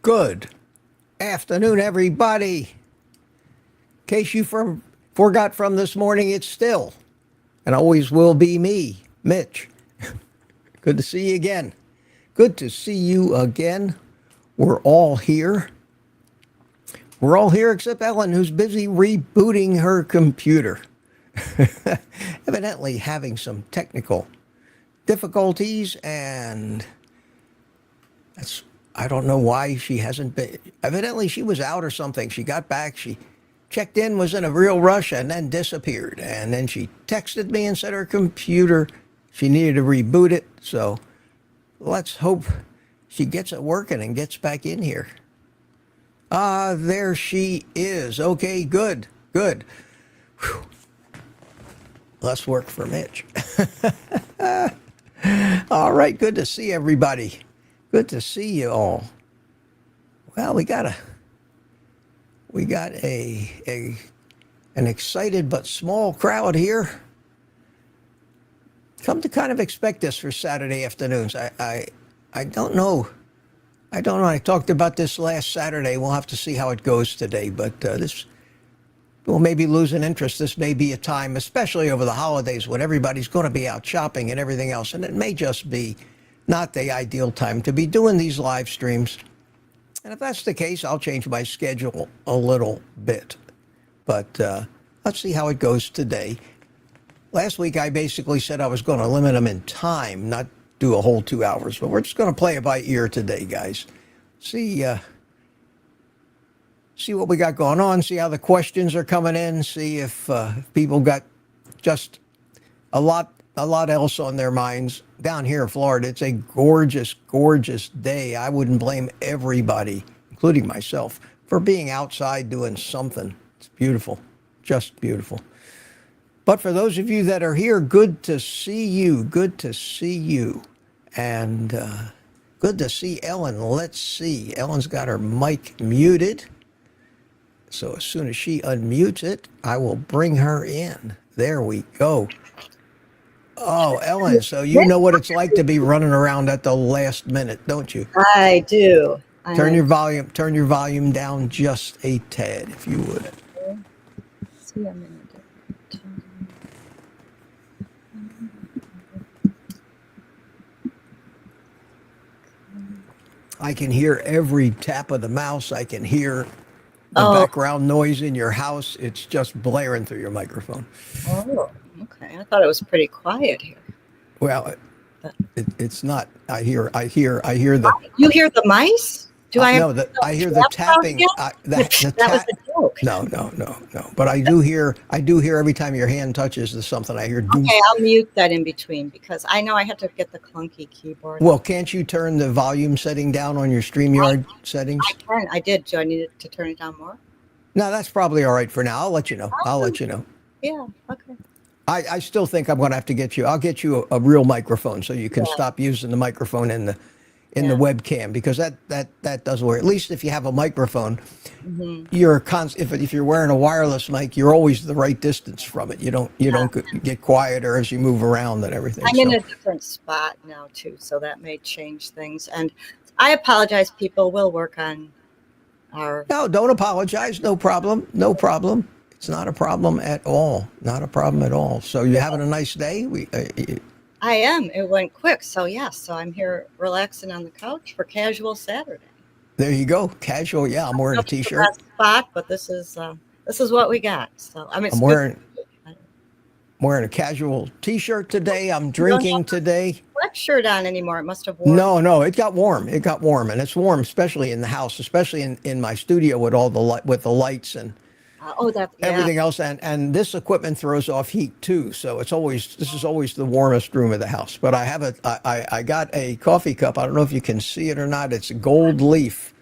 Good afternoon, everybody. In case you forgot from this morning, it's still and always will be me, Mitch. Good to see you again. Good to see you again. We're all here. We're all here except Ellen, who's busy rebooting her computer. Evidently having some technical difficulties, and I don't know why she hasn't been. Evidently she was out or something. She got back, she checked in, was in a real rush, and then disappeared. And then she texted me and said her computer, she needed to reboot it. So let's hope she gets it working and gets back in here. There she is. Okay, good. Whew. Less work for Mitch. All right, good to see everybody. Good to see you all. Well, we got an excited but small crowd here. Come to kind of expect this for Saturday afternoons. I don't know. I talked about this last Saturday. We'll have to see how it goes today, but this will maybe lose an interest. This may be a time, especially over the holidays, when everybody's going to be out shopping and everything else, and it may just be not the ideal time to be doing these live streams. And if that's the case, I'll change my schedule a little bit. But let's see how it goes today. Last week, I basically said I was going to limit them in time, not do a whole 2 hours. But we're just going to play it by ear today, guys. See what we got going on, see how the questions are coming in, see if people got just a lot else on their minds. Down here in Florida, it's a gorgeous, gorgeous day. I wouldn't blame everybody, including myself, for being outside doing something. It's beautiful, just beautiful. But for those of you that are here, good to see you. Good to see you. And good to see Ellen. Let's see. Ellen's got her mic muted. So as soon as she unmutes it, I will bring her in. There we go. Oh, Ellen, so you know what it's like to be running around at the last minute, don't you? I do. Turn your volume down just a tad, if you would. See, I'm in a different I can hear every tap of the mouse. I can hear the background noise in your house. It's just blaring through your microphone. Oh, okay. I thought it was pretty quiet here. Well, it's not. I hear the. You hear the mice? I hear the tapping. That was a joke. No. But I do hear every time your hand touches the something. I hear. Okay, I'll mute that in between because I know I have to get the clunky keyboard. Well, can't you turn the volume setting down on your StreamYard settings? I can. I did. Do I need to turn it down more? No, that's probably all right for now. I'll let you know. Yeah. Okay. I still think I'm going to have to get you. I'll get you a real microphone so you can stop using the microphone in the webcam, because that does work. At least if you have a microphone, you're if you're wearing a wireless mic, you're always the right distance from it. You don't get quieter as you move around and everything. I'm in a different spot now too, so that may change things. And I apologize, people. We'll work on our. No, don't apologize. No problem. It's not a problem at all. Not a problem at all. So you having a nice day? I am. It went quick. So yes. So I'm here relaxing on the couch for casual Saturday. There you go. Casual. Yeah, I'm wearing a t-shirt. Spot, but this is what we got. So I'm wearing a casual t-shirt today. I'm drinking today. Sweatshirt on anymore. It must have warmed. No, it got warm. And it's warm, especially in the house, especially in my studio with all the lights and everything else, and this equipment throws off heat too. So this is always the warmest room of the house. But I got a coffee cup. I don't know if you can see it or not. It's a gold leaf.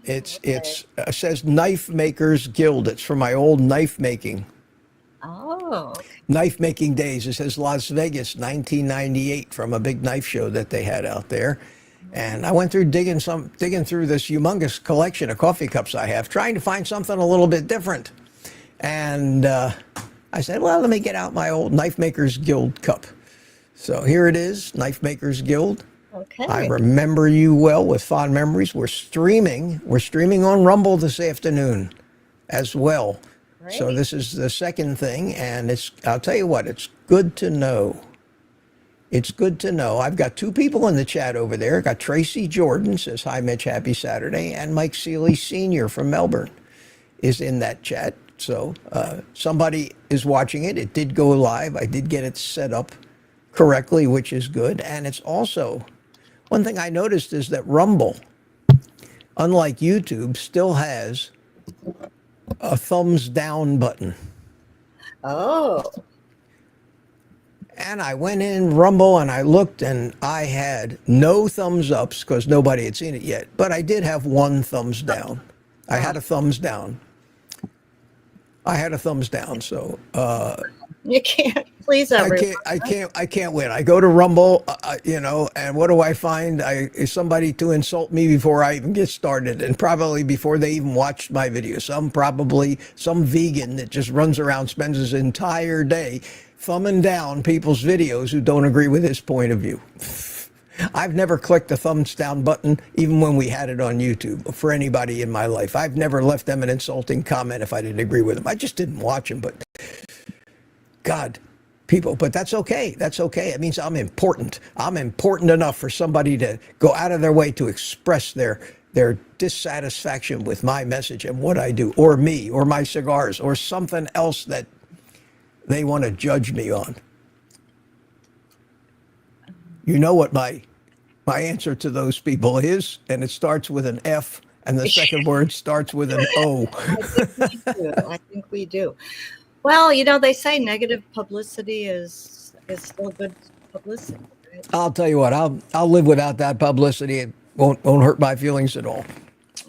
It says Knife Makers Guild. It's from my old knife making. Oh. Knife making days. It says Las Vegas, 1998, from a big knife show that they had out there. And I went through digging through this humongous collection of coffee cups I have, trying to find something a little bit different. And I said, well, let me get out my old Knife Makers Guild cup. So here it is, Knife Makers Guild. Okay. I Okay. remember you well with fond memories. We're streaming. We're streaming on Rumble this afternoon as well. So Great. this is the second thing, and I'll tell you what, it's good to know. It's good to know. I've got two people in the chat over there. Got Tracy Jordan says, "Hi Mitch, happy Saturday," and Mike Seeley Sr. from Melbourne is in that chat. So somebody is watching it. It did go live. I did get it set up correctly, which is good. And it's also, one thing I noticed is that Rumble, unlike YouTube, still has a thumbs down button. Oh, And I went in Rumble and I looked and I had no thumbs ups because nobody had seen it yet. But I did have one thumbs down. I had a thumbs down. I had a thumbs down. So you can't please everyone. I can't win. I go to Rumble, and what do I find? Is somebody to insult me before I even get started, and probably before they even watched my video. Some vegan that just runs around, spends his entire day thumbing down people's videos who don't agree with his point of view. I've never clicked the thumbs down button, even when we had it on YouTube, for anybody in my life. I've never left them an insulting comment if I didn't agree with them. I just didn't watch them, but God, people, but that's okay. That's okay. It means I'm important. I'm important enough for somebody to go out of their way to express their dissatisfaction with my message and what I do, or me, or my cigars, or something else that they want to judge me on. You know what my answer to those people is, and it starts with an F, and the second word starts with an O. I think we do. Well, they say negative publicity is still good publicity. Right? I'll tell you what, I'll live without that publicity. It won't hurt my feelings at all.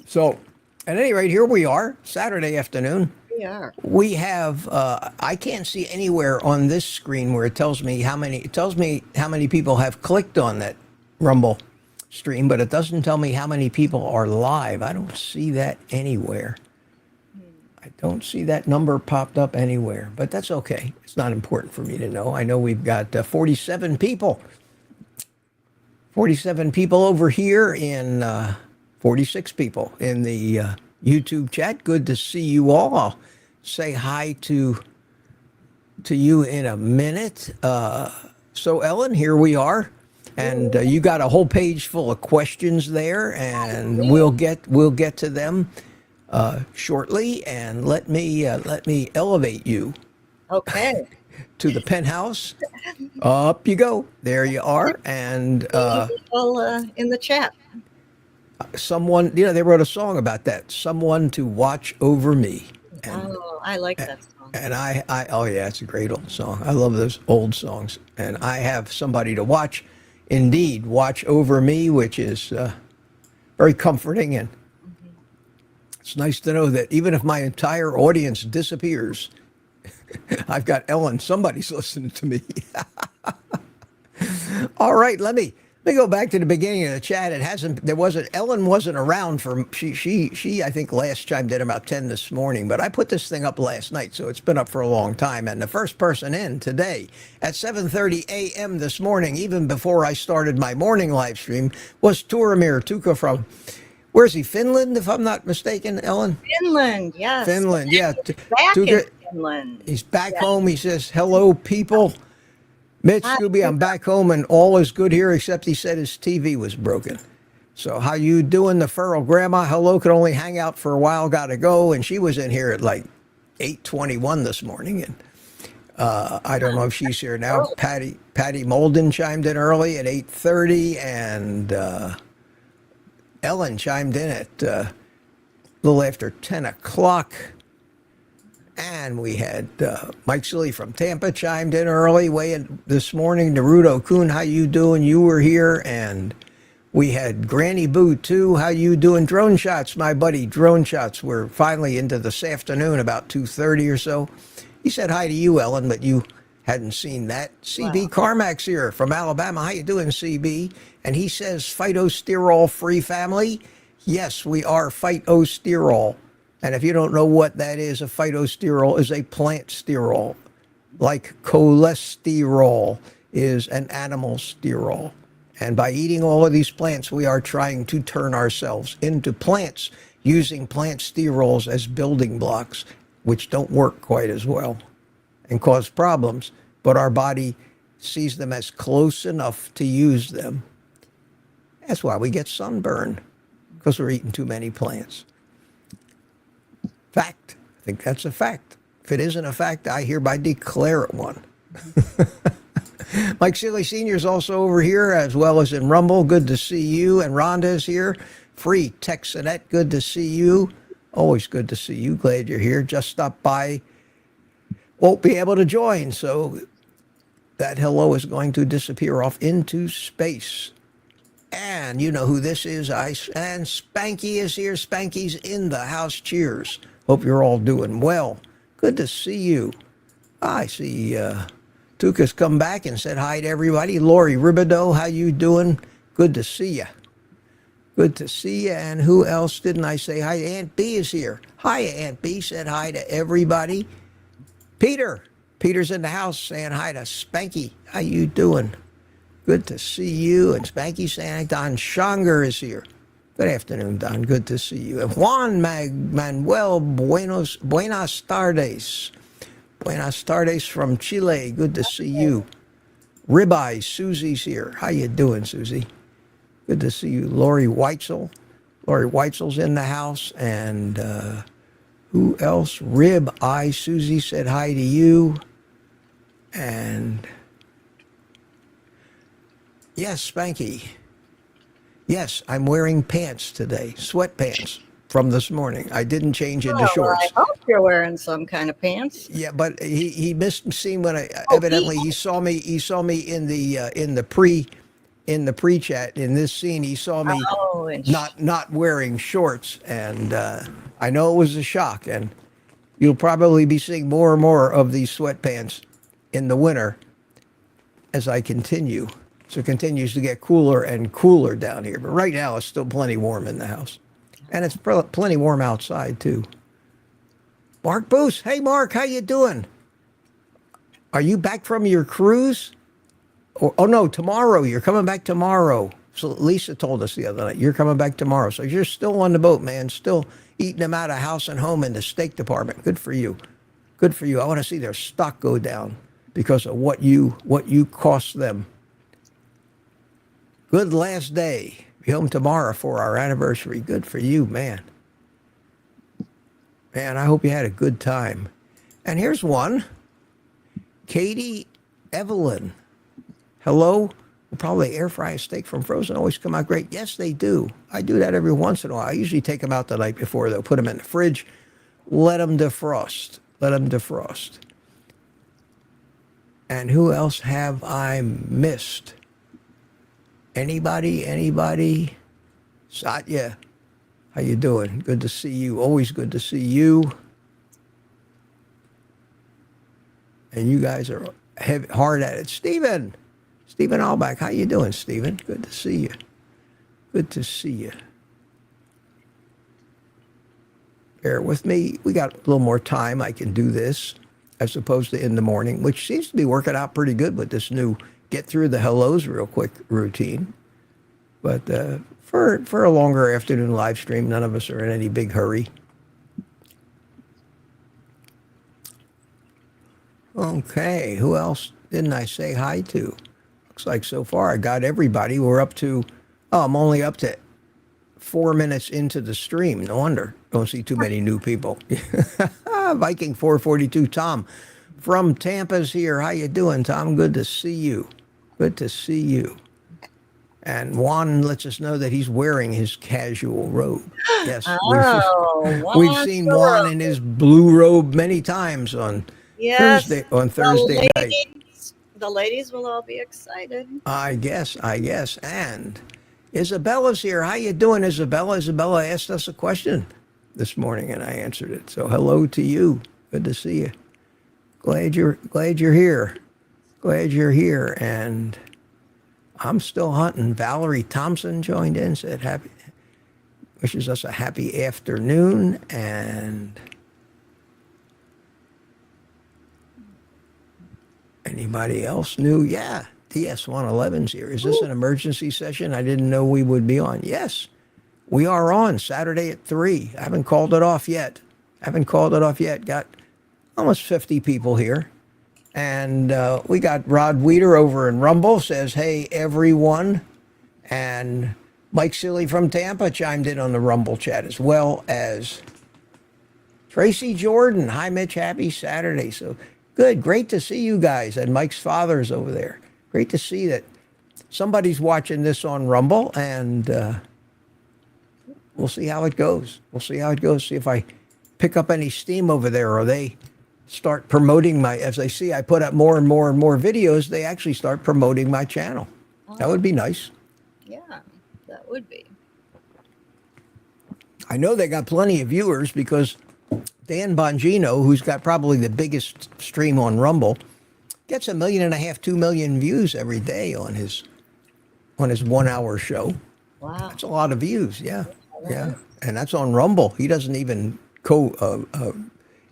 So, at any rate, here we are, Saturday afternoon. We are. We have, I can't see anywhere on this screen where it tells me how many people have clicked on that Rumble stream, but it doesn't tell me how many people are live. I don't see that anywhere. I don't see that number popped up anywhere, but that's okay. It's not important for me to know. I know we've got 47 people. 47 people over here in 46 people in the YouTube chat. Good to see you all. I'll say hi to you in a minute. So Ellen, here we are, and you got a whole page full of questions there, and we'll get to them shortly. And let me elevate you. Okay. To the penthouse. Up you go. There you are. And People in the chat. someone, they wrote a song about that. Someone to watch over me. And, I like that song. and oh yeah, it's a great old song. I love those old songs. And I have somebody to watch over me, which is very comforting. And it's nice to know that even if my entire audience disappears, I've got Ellen. Somebody's listening to me. All right, let me go back to the beginning of the chat. Ellen wasn't around for, she I think last chimed in about 10 this morning, but I put this thing up last night, so it's been up for a long time. And the first person in today at 7:30 a.m. this morning, even before I started my morning live stream, was Turamir Tuka from, where's he, Finland, if I'm not mistaken, Ellen? Finland, yes. Finland, yeah. Back in Finland. He's back home. He says, hello, people. Mitch, Scooby, I'm back home and all is good here, except he said his TV was broken. So how you doing, the feral grandma? Hello, could only hang out for a while, got to go. And she was in here at like 8:21 this morning. And I don't know if she's here now. Patty Molden chimed in early at 8:30. And Ellen chimed in at a little after 10 o'clock. And we had Mike Silly from Tampa chimed in early, way in this morning. Naruto Kun, how you doing? You were here. And we had Granny Boo, too. How you doing? Drone Shots, my buddy. Drone Shots. We're finally into this afternoon, about 2:30 or so. He said hi to you, Ellen, but you hadn't seen that. CB Carmack's here from Alabama. How you doing, CB? And he says, phytosterol-free family. Yes, we are phytosterol. And if you don't know what that is, a phytosterol is a plant sterol, like cholesterol is an animal sterol. And by eating all of these plants, we are trying to turn ourselves into plants, using plant sterols as building blocks, which don't work quite as well and cause problems, but our body sees them as close enough to use them. That's why we get sunburn, because we're eating too many plants. Fact. I think that's a fact. If it isn't a fact, I hereby declare it one. Mike Seeley Sr. is also over here, as well as in Rumble. Good to see you. And Rhonda is here. Free Texanet, good to see you. Always good to see you. Glad you're here. Just stopped by. Won't be able to join, so that hello is going to disappear off into space. And you know who this is, Ice. And Spanky is here. Spanky's in the house. Cheers. Hope you're all doing well. Good to see you. I see Tuka's come back and said hi to everybody. Lori Ribideau, how you doing? Good to see you. Good to see you. And who else didn't I say hi? Aunt B is here. Hi, Aunt B. Said hi to everybody. Peter's in the house saying hi to Spanky. How you doing? Good to see you. And Spanky saying Don Shonger is here. Good afternoon, Don. Good to see you. And Juan Manuel Buenos tardes. Buenas tardes from Chile. Good to see you. Ribeye, Susie's here. How you doing, Susie? Good to see you. Lori Weitzel. Lori Weitzel's in the house. And who else? Ribeye, Susie said hi to you. And yes, Spanky. Yes, I'm wearing pants today. Sweatpants from this morning. I didn't change into shorts. I hope you're wearing some kind of pants. Yeah, but he missed seeing when I evidently he saw me in the pre-chat in this scene. He saw me not wearing shorts, and I know it was a shock. And you'll probably be seeing more and more of these sweatpants in the winter as I continue. So it continues to get cooler and cooler down here. But right now it's still plenty warm in the house. And it's plenty warm outside too. Mark Boos. Hey, Mark, how you doing? Are you back from your cruise? Oh, no, tomorrow. You're coming back tomorrow. So Lisa told us the other night. You're coming back tomorrow. So you're still on the boat, man. Still eating them out of house and home in the steak department. Good for you. Good for you. I want to see their stock go down because of what you cost them. Good last day. Be home tomorrow for our anniversary. Good for you, man. Man, I hope you had a good time. And here's one. Katie Evelyn. Hello. We'll probably air fry a steak from frozen. Always come out great. Yes, they do. I do that every once in a while. I usually take them out the night before. They'll put them in the fridge. Let them defrost. Let them defrost. And who else have I missed? Anybody? Satya, how you doing? Good to see you. Always good to see you. And you guys are hard at it. Stephen Allback, how you doing, Stephen? Good to see you. Good to see you. Bear with me. We got a little more time. I can do this as opposed to in the morning, which seems to be working out pretty good with this new get through the hellos real quick routine. But for a longer afternoon live stream, none of us are in any big hurry. Okay, who else didn't I say hi to? Looks like so far I got everybody. We're up to, I'm only up to 4 minutes into the stream. No wonder. Don't see too many new people. Viking 442, Tom from Tampa's here. How you doing, Tom? Good to see you. Good to see you. And Juan lets us know that he's wearing his casual robe. Yes, we've seen Juan in his blue robe many times on Thursday night. The ladies will all be excited. I guess. And Isabella's here. How you doing, Isabella? Isabella asked us a question this morning, and I answered it. So hello to you. Good to see you. Glad you're here. Glad you're here. And I'm still hunting. Valerie Thompson joined in, said wishes us a happy afternoon. And anybody else new? Yeah, DS111's here. Is this an emergency session? I didn't know we would be on. Yes, we are on Saturday at 3. I haven't called it off yet. Got almost 50 people here. And we got Rod Weeder over in Rumble says, hey, everyone. And Mike Silly from Tampa chimed in on the Rumble chat, as well as Tracy Jordan. Hi, Mitch. Happy Saturday. So good. Great to see you guys. And Mike's father's over there. Great to see that somebody's watching this on Rumble. And we'll see how it goes. See if I pick up any steam over there, or they start promoting as they see I put up more and more and more videos, they actually start promoting my channel. That would be nice. Yeah, that would be. I know they got plenty of viewers because Dan Bongino, who's got probably the biggest stream on Rumble, gets 1.5 million, 2 million views every day on his 1 hour show. Wow. That's a lot of views. Yeah. Yeah. And that's on Rumble. He doesn't even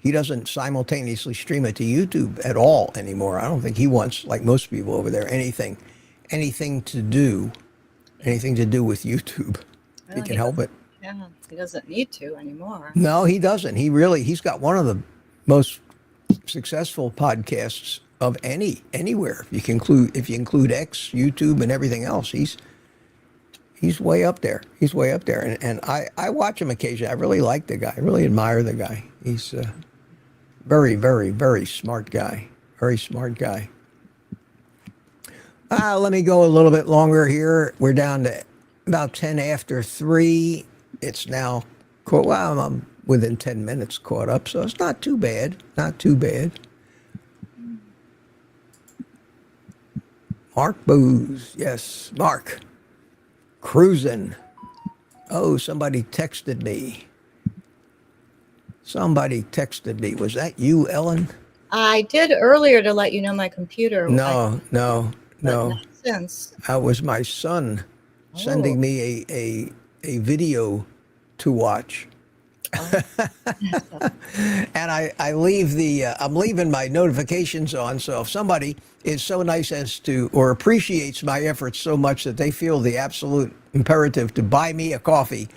he doesn't simultaneously stream it to YouTube at all anymore. I don't think he wants, like most people over there, anything to do with YouTube. Well, He can help it. Yeah, he doesn't need to anymore. No, he doesn't. He's got one of the most successful podcasts of anywhere. If you include X, YouTube, and everything else, he's way up there. And I watch him occasionally. I really like the guy. I really admire the guy. He's very, very, very smart guy. Very smart guy. Let me go a little bit longer here. We're down to about 10 after 3. It's now, well, I'm within 10 minutes caught up, so it's not too bad. Mark Booze. Yes, Mark. Cruising. Oh, somebody texted me. Was that you, Ellen? I did earlier to let you know my computer. No. Not since. That was my son sending me a video to watch. And I leave I'm leaving my notifications on, so if somebody is so nice as to, or appreciates my efforts so much that they feel the absolute imperative to buy me a coffee,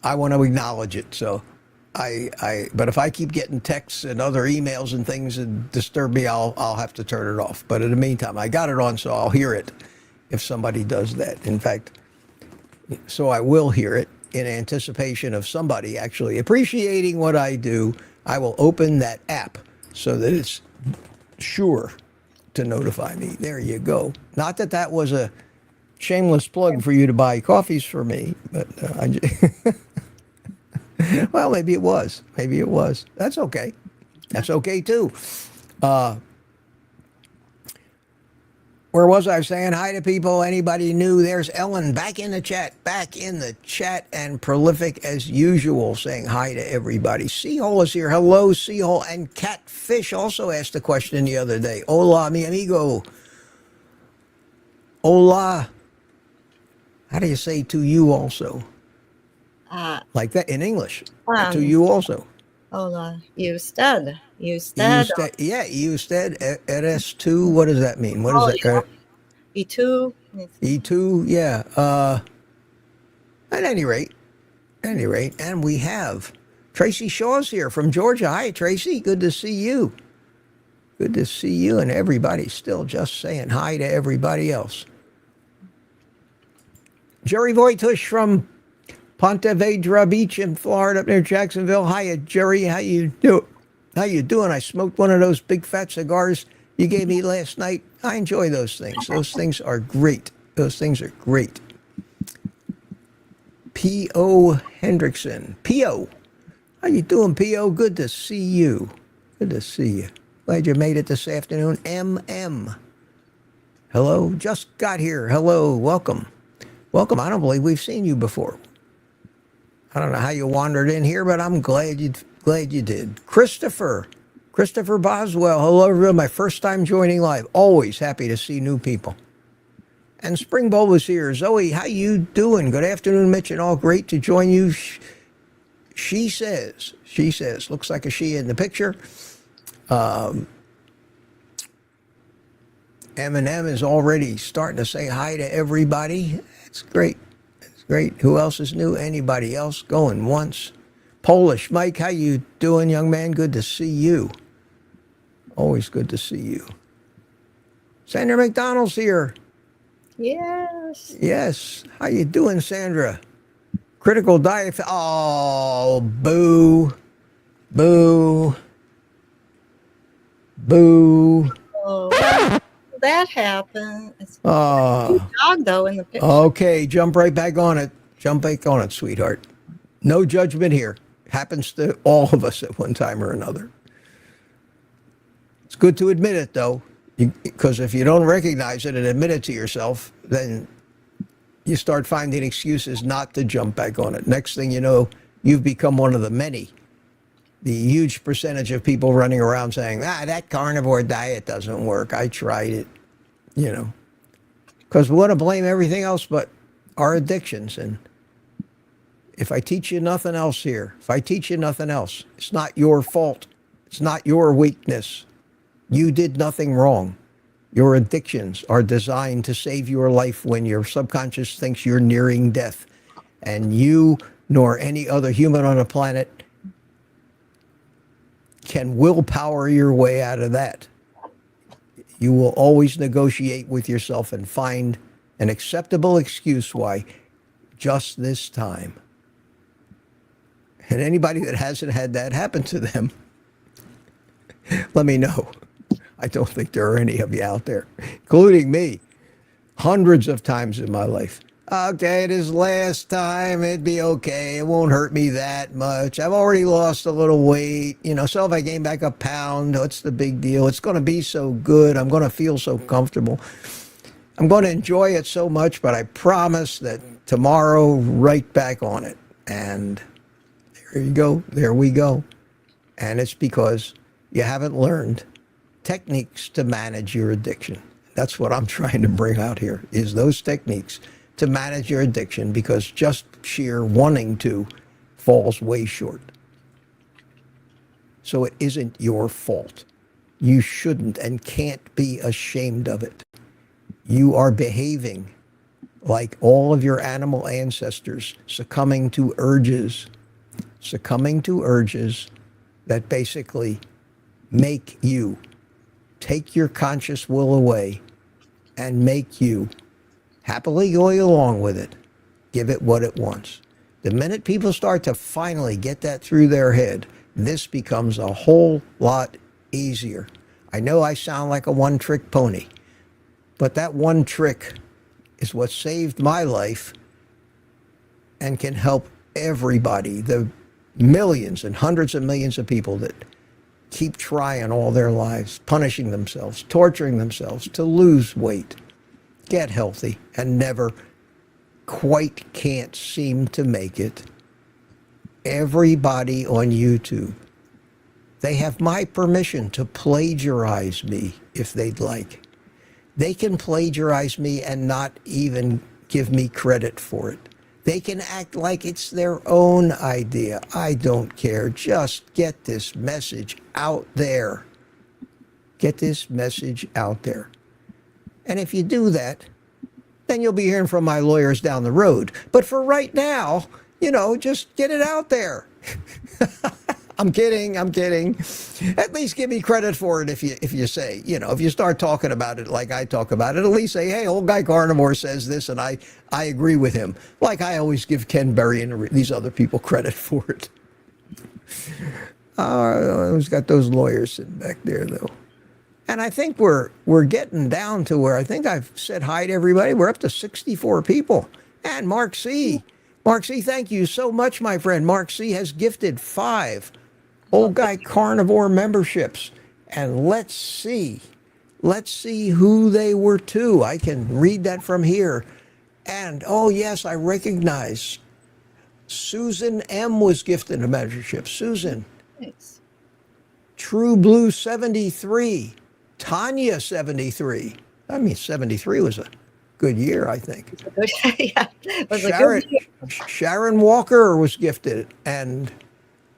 I want to acknowledge it. So but if I keep getting texts and other emails and things that disturb me, I'll have to turn it off. But in the meantime, I got it on, so I'll hear it if somebody does that. In fact, so I will hear it in anticipation of somebody actually appreciating what I do. I will open that app so that it's sure to notify me. There you go. Not that was a shameless plug for you to buy coffees for me, but well, maybe it was. That's okay. That's okay too. Where was I saying hi to people? Anybody new? There's Ellen back in the chat, and prolific as usual, saying hi to everybody. Seahole is here. Hello, Seahole. And Catfish also asked a question the other day. Hola, mi amigo. Hola. How do you say to you also? Like that in English. To you also. Hola, usted. Yeah, usted. Eres tú. What does that mean? What is that? Y tú. Y tú, yeah. At any rate, and we have Tracy Shaw's here from Georgia. Hi, Tracy. Good to see you. And everybody's still just saying hi to everybody else. Jerry Voitush from Ponte Vedra Beach in Florida, up near Jacksonville. Hiya, Jerry. How you doing? I smoked one of those big fat cigars you gave me last night. I enjoy those things. Those things are great. P.O. Hendrickson. P.O. How you doing, P.O.? Good to see you. Glad you made it this afternoon. M.M. Hello. Just got here. Hello. Welcome. I don't believe we've seen you before. I don't know how you wandered in here, but I'm glad you did. Christopher Boswell. Hello, everyone. My first time joining live. Always happy to see new people. And Spring Bowl was here. Zoe, how you doing? Good afternoon, Mitch, and all. Great to join you. She says. Looks like a she in the picture. And Eminem is already starting to say hi to everybody. It's great. It's great. Who else is new? Anybody else going once? Polish Mike, how you doing, young man? Good to see you. Always good to see you. Sandra McDonald's here. Yes. Yes. How you doing, Sandra? Critical diet. Oh, boo. Boo. Boo. Oh, well, that happened. It's a Oh. dog, though, in the picture. Okay, jump right back on it. Jump back on it, sweetheart. No judgment here. Happens to all of us at one time or another. It's good to admit it, though, because if you don't recognize it and admit it to yourself, then you start finding excuses not to jump back on it. Next thing you know, you've become one of the many. The huge percentage of people running around saying, that carnivore diet doesn't work. I tried it, because we want to blame everything else but our addictions. And if I teach you nothing else here, it's not your fault. It's not your weakness. You did nothing wrong. Your addictions are designed to save your life when your subconscious thinks you're nearing death. And you, nor any other human on the planet, can willpower your way out of that. You will always negotiate with yourself and find an acceptable excuse why just this time. And anybody that hasn't had that happen to them, let me know. I don't think there are any of you out there, including me, hundreds of times in my life. Okay, this last time, it'd be okay. It won't hurt me that much. I've already lost a little weight. So if I gain back a pound, what's the big deal? It's going to be so good. I'm going to feel so comfortable. I'm going to enjoy it so much, but I promise that tomorrow, right back on it. And there you go. There we go. And it's because you haven't learned techniques to manage your addiction. That's what I'm trying to bring out here, is those techniques to manage your addiction, because just sheer wanting to falls way short. So it isn't your fault. You shouldn't and can't be ashamed of it. You are behaving like all of your animal ancestors, succumbing to urges that basically make you take your conscious will away and make you happily go along with it, give it what it wants. The minute people start to finally get that through their head, this becomes a whole lot easier. I know I sound like a one-trick pony, but that one trick is what saved my life and can help everybody, the millions and hundreds of millions of people that keep trying all their lives, punishing themselves, torturing themselves to lose weight, get healthy, and never quite can't seem to make it. Everybody on YouTube, they have my permission to plagiarize me if they'd like. They can plagiarize me and not even give me credit for it. They can act like it's their own idea. I don't care. Just get this message out there. Get this message out there. And if you do that, then you'll be hearing from my lawyers down the road. But for right now, just get it out there. I'm kidding. At least give me credit for it if you say, if you start talking about it like I talk about it, at least say, hey, old guy Carnivore says this and I agree with him. Like I always give Ken Berry and these other people credit for it. Who's got those lawyers sitting back there, though? And I think we're getting down to where I think I've said hi to everybody. We're up to 64 people. And Mark C., thank you so much, my friend. Mark C. has gifted 5 Old Guy Carnivore memberships. And let's see who they were to. I can read that from here. And, oh, yes, I recognize Susan M. was gifted a membership. Susan. Thanks. True Blue 73. Tanya 73. 73 was a good year, I think. Yeah, it was a good year. Sharon Walker was gifted, and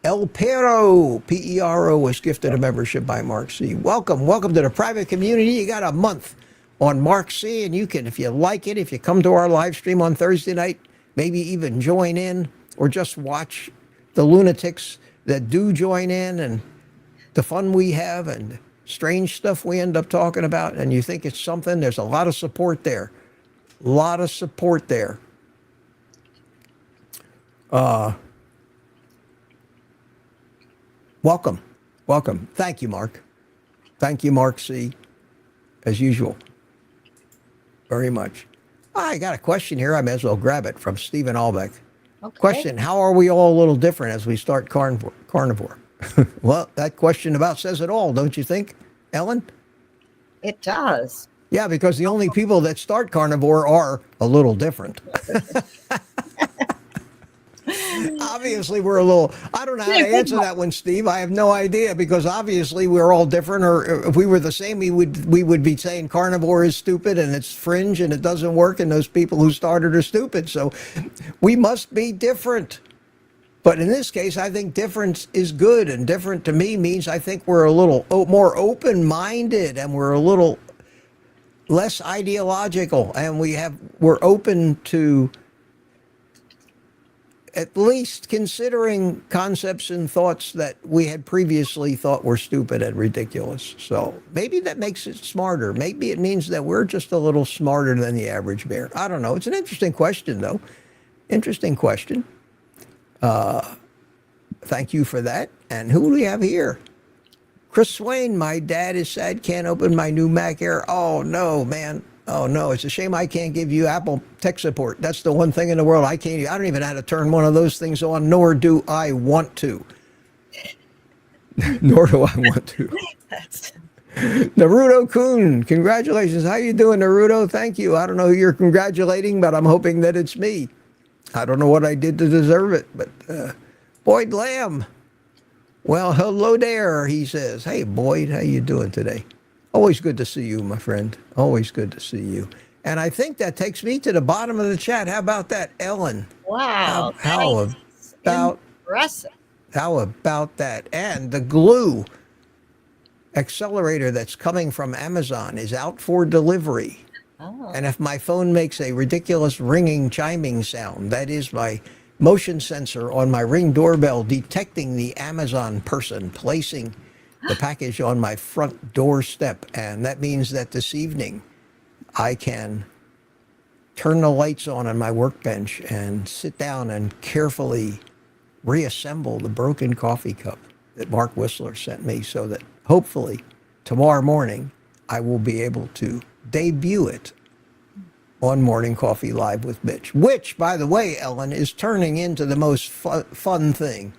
El Pero, P-E-R-O, was gifted a membership by Mark C. Welcome to the private community. You got a month on Mark C. And you can, if you like it, if you come to our live stream on Thursday night, maybe even join in or just watch the lunatics that do join in and the fun we have and strange stuff we end up talking about. And you think it's something, there's a lot of support there. A lot of support there. Welcome. Welcome. Thank you, Mark. Thank you, Mark C. As usual. Very much. I got a question here. I may as well grab it from Stephen Albeck. Okay. Question, how are we all a little different as we start carnivore? Well, that question about says it all, don't you think, Ellen? It does. Yeah, because the only people that start carnivore are a little different. Obviously, we're a little, I don't know how to answer that one, Steve. I have no idea, because obviously we're all different, or if we were the same, we would be saying carnivore is stupid and it's fringe and it doesn't work and those people who started are stupid. So we must be different. But in this case, I think difference is good, and different to me means I think we're a little more open-minded and we're a little less ideological, and we're open to at least considering concepts and thoughts that we had previously thought were stupid and ridiculous. So maybe that makes it smarter. Maybe it means that we're just a little smarter than the average bear. I don't know. It's an interesting question, though. Interesting question. Thank you for that. And who do we have here? Chris Swain, my dad is sad, can't open my new Mac Air. Oh, no, man. Oh, no, it's a shame I can't give you Apple tech support. That's the one thing in the world I can't. I don't even know how to turn one of those things on, nor do I want to. Nor do I want to. Naruto Kun, congratulations. How you doing, Naruto? Thank you. I don't know who you're congratulating, but I'm hoping that it's me. I don't know what I did to deserve it, but Boyd Lamb. Well, hello there, he says. Hey, Boyd, how you doing today? Always good to see you, my friend. Always good to see you. And I think that takes me to the bottom of the chat. How about that, Ellen? Wow. How about impressive. How about that? And the glue accelerator that's coming from Amazon is out for delivery. Oh. And if my phone makes a ridiculous ringing, chiming sound, that is my motion sensor on my Ring doorbell detecting the Amazon person placing the package on my front doorstep. And that means that this evening I can turn the lights on my workbench and sit down and carefully reassemble the broken coffee cup that Mark Whistler sent me, so that hopefully tomorrow morning I will be able to debut it on Morning Coffee Live with Mitch, which, by the way, Ellen, is turning into the most fun thing.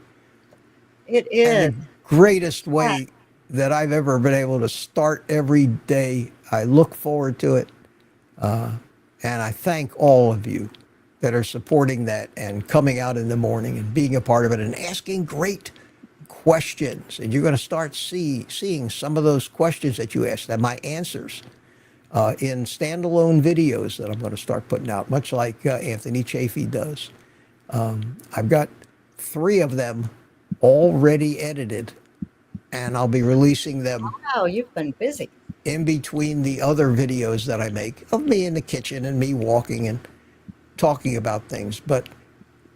It is. And the greatest way that I've ever been able to start every day. I look forward to it. And I thank all of you that are supporting that and coming out in the morning and being a part of it and asking great questions. And you're going to start seeing some of those questions that you asked and my answers in standalone videos that I'm going to start putting out, much like Anthony Chafee does. I've got 3 of them already edited, and I'll be releasing them. Wow, you've been busy. In between the other videos that I make of me in the kitchen and me walking and talking about things. But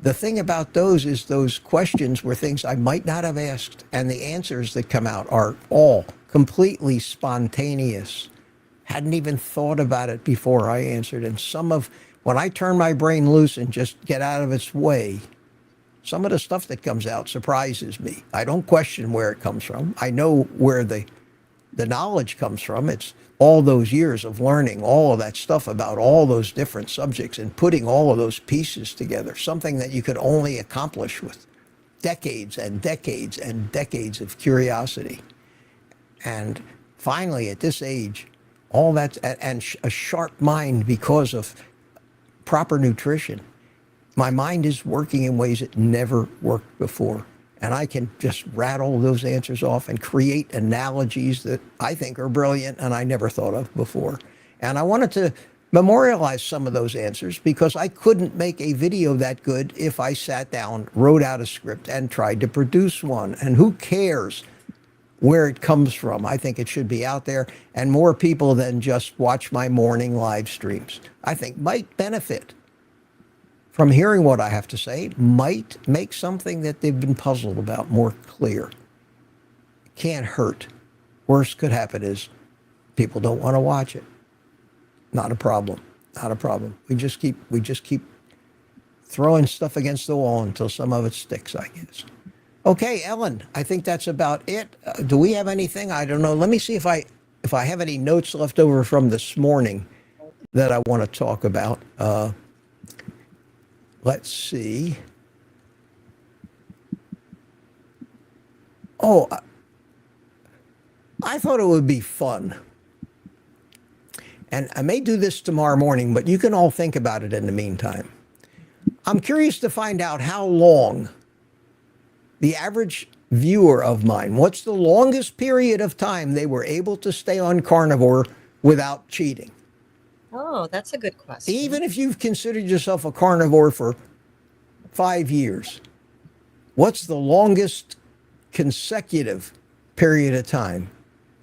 the thing about those is those questions were things I might not have asked, and the answers that come out are all completely spontaneous. Hadn't even thought about it before I answered. And when I turn my brain loose and just get out of its way, some of the stuff that comes out surprises me. I don't question where it comes from. I know where the knowledge comes from. It's all those years of learning all of that stuff about all those different subjects and putting all of those pieces together, something that you could only accomplish with decades and decades and decades of curiosity. And finally, at this age, all that, and a sharp mind because of proper nutrition, my mind is working in ways it never worked before. And I can just rattle those answers off and create analogies that I think are brilliant and I never thought of before. And I wanted to memorialize some of those answers because I couldn't make a video that good if I sat down, wrote out a script, and tried to produce one. And who cares where it comes from. I think it should be out there, and more people than just watch my morning live streams, I think, might benefit from hearing what I have to say, might make something that they've been puzzled about more clear. Can't hurt. Worst could happen is people don't want to watch it. Not a problem. Not a problem. We just keep throwing stuff against the wall until some of it sticks, I guess. Okay, Ellen, I think that's about it. Do we have anything? I don't know. Let me see if I have any notes left over from this morning that I want to talk about. Let's see. Oh, I thought it would be fun. And I may do this tomorrow morning, but you can all think about it in the meantime. I'm curious to find out how long the average viewer of mine, what's the longest period of time they were able to stay on carnivore without cheating? Oh, that's a good question. Even if you've considered yourself a carnivore for 5 years, what's the longest consecutive period of time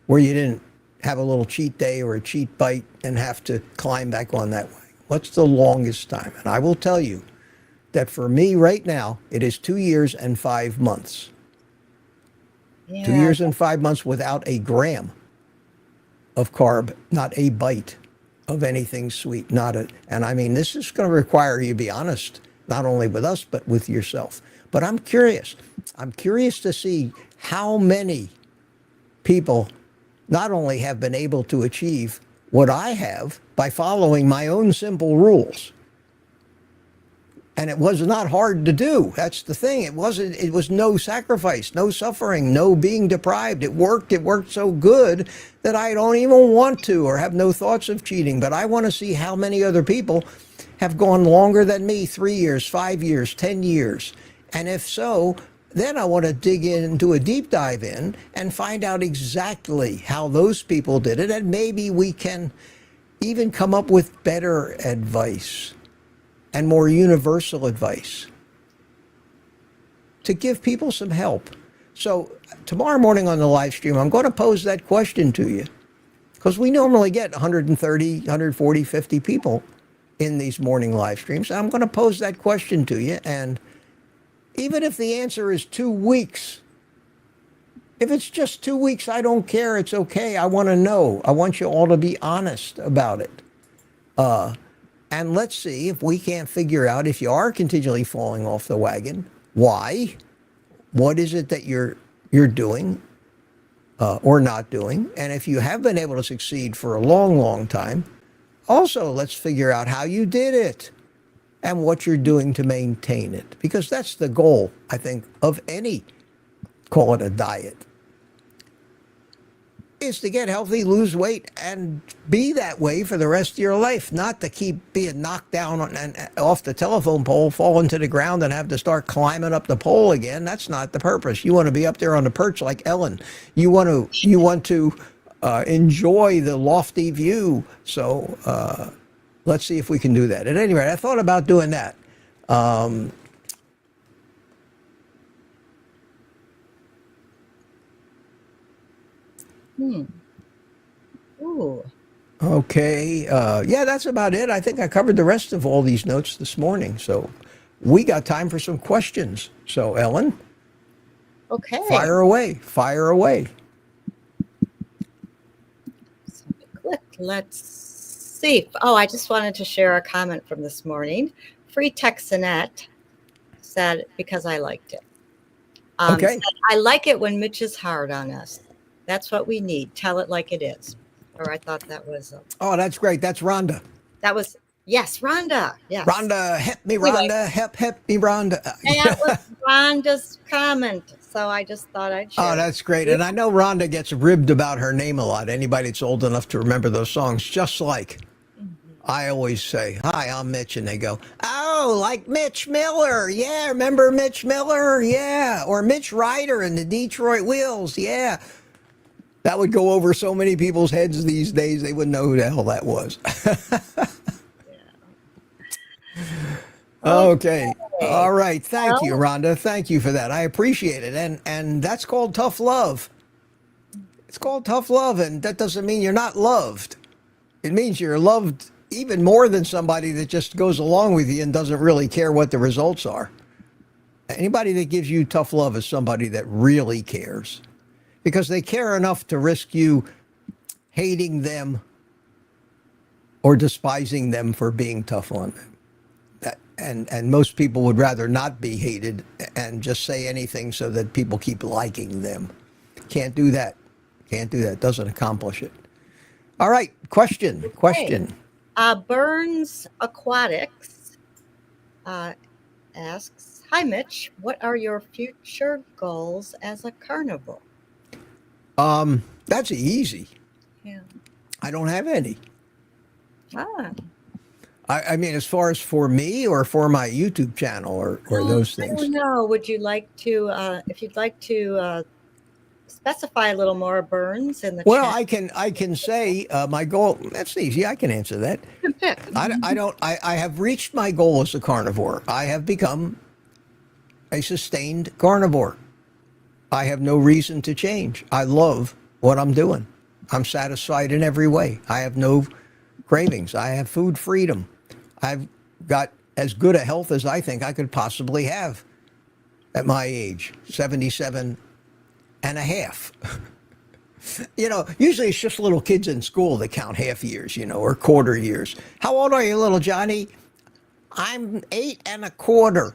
where you didn't have a little cheat day or a cheat bite and have to climb back on that way? What's the longest time? And I will tell you that for me right now, it is 2 years and 5 months. Yeah. 2 years and 5 months without a gram of carb, not a bite of anything sweet, and I mean, this is going to require you to be honest, not only with us, but with yourself. But I'm curious to see how many people not only have been able to achieve what I have by following my own simple rules. And it was not hard to do. That's the thing. It was no sacrifice, no suffering, no being deprived. It worked so good that I don't even want to or have no thoughts of cheating. But I want to see how many other people have gone longer than me, 3 years, 5 years, 10 years. And if so, then I want to dig in, do a deep dive in, and find out exactly how those people did it. And maybe we can even come up with better advice and more universal advice to give people some help. So tomorrow morning on the live stream, I'm going to pose that question to you, because we normally get 130, 140, 50 people in these morning live streams. I'm going to pose that question to you, and even if the answer is 2 weeks, if it's just 2 weeks, I don't care. It's okay. I want to know. I want you all to be honest about it. And let's see if we can't figure out, if you are continually falling off the wagon, why? What is it that you're doing or not doing? And if you have been able to succeed for a long, long time, also let's figure out how you did it and what you're doing to maintain it. Because that's the goal, I think, of any, call it a diet, is to get healthy, lose weight, and be that way for the rest of your life, not to keep being knocked down and off the telephone pole, fall into the ground, and have to start climbing up the pole again. That's not the purpose. You want to be up there on the perch like Ellen. You want to enjoy the lofty view. So let's see if we can do that. At any rate, I thought about doing that. Ooh. Okay. Yeah, that's about it. I think I covered the rest of all these notes this morning. So we got time for some questions. So, Ellen, Okay. fire away. Fire away. So click. Let's see. Oh, I just wanted to share a comment from this morning. Free Texanet said, because I liked it. Okay. Said, I like it when Mitch is hard on us. That's what we need. Tell it like it is. Or I thought that was. Oh, that's great. That's Rhonda. That was, yes, Rhonda. Yes. Rhonda, help me, Rhonda. Help me, Rhonda. That was Rhonda's comment. So I just thought I'd share. Oh, that's great. And I know Rhonda gets ribbed about her name a lot. Anybody that's old enough to remember those songs, just like I always say, hi, I'm Mitch. And they go, oh, like Mitch Miller. Yeah, remember Mitch Miller? Yeah. Or Mitch Ryder and the Detroit Wheels. Yeah. That would go over so many people's heads these days, they wouldn't know who the hell that was. Okay. All right. Thank you, Rhonda. Thank you for that. I appreciate it. And that's called tough love. It's called tough love, and that doesn't mean you're not loved. It means you're loved even more than somebody that just goes along with you and doesn't really care what the results are. Anybody that gives you tough love is somebody that really cares, because they care enough to risk you hating them or despising them for being tough on them. And most people would rather not be hated and just say anything so that people keep liking them. Can't do that. Can't do that. Doesn't accomplish it. All right. Question. Burns Aquatics asks, "Hi, Mitch. What are your future goals as a carnivore?" That's easy. Yeah. I don't have any. Ah. I mean, as far as for me or for my YouTube channel or those things. I don't know. Would you like to, if you'd like to specify a little more, Burns, in the Well, chat? I can say my goal. That's easy. I can answer that. You can pick. I have reached my goal as a carnivore. I have become a sustained carnivore. I have no reason to change. I love what I'm doing. I'm satisfied in every way. I have no cravings. I have food freedom. I've got as good a health as I think I could possibly have at my age, 77 and a half. Usually it's just little kids in school that count half years, or quarter years. How old are you, little Johnny? I'm 8 1/4,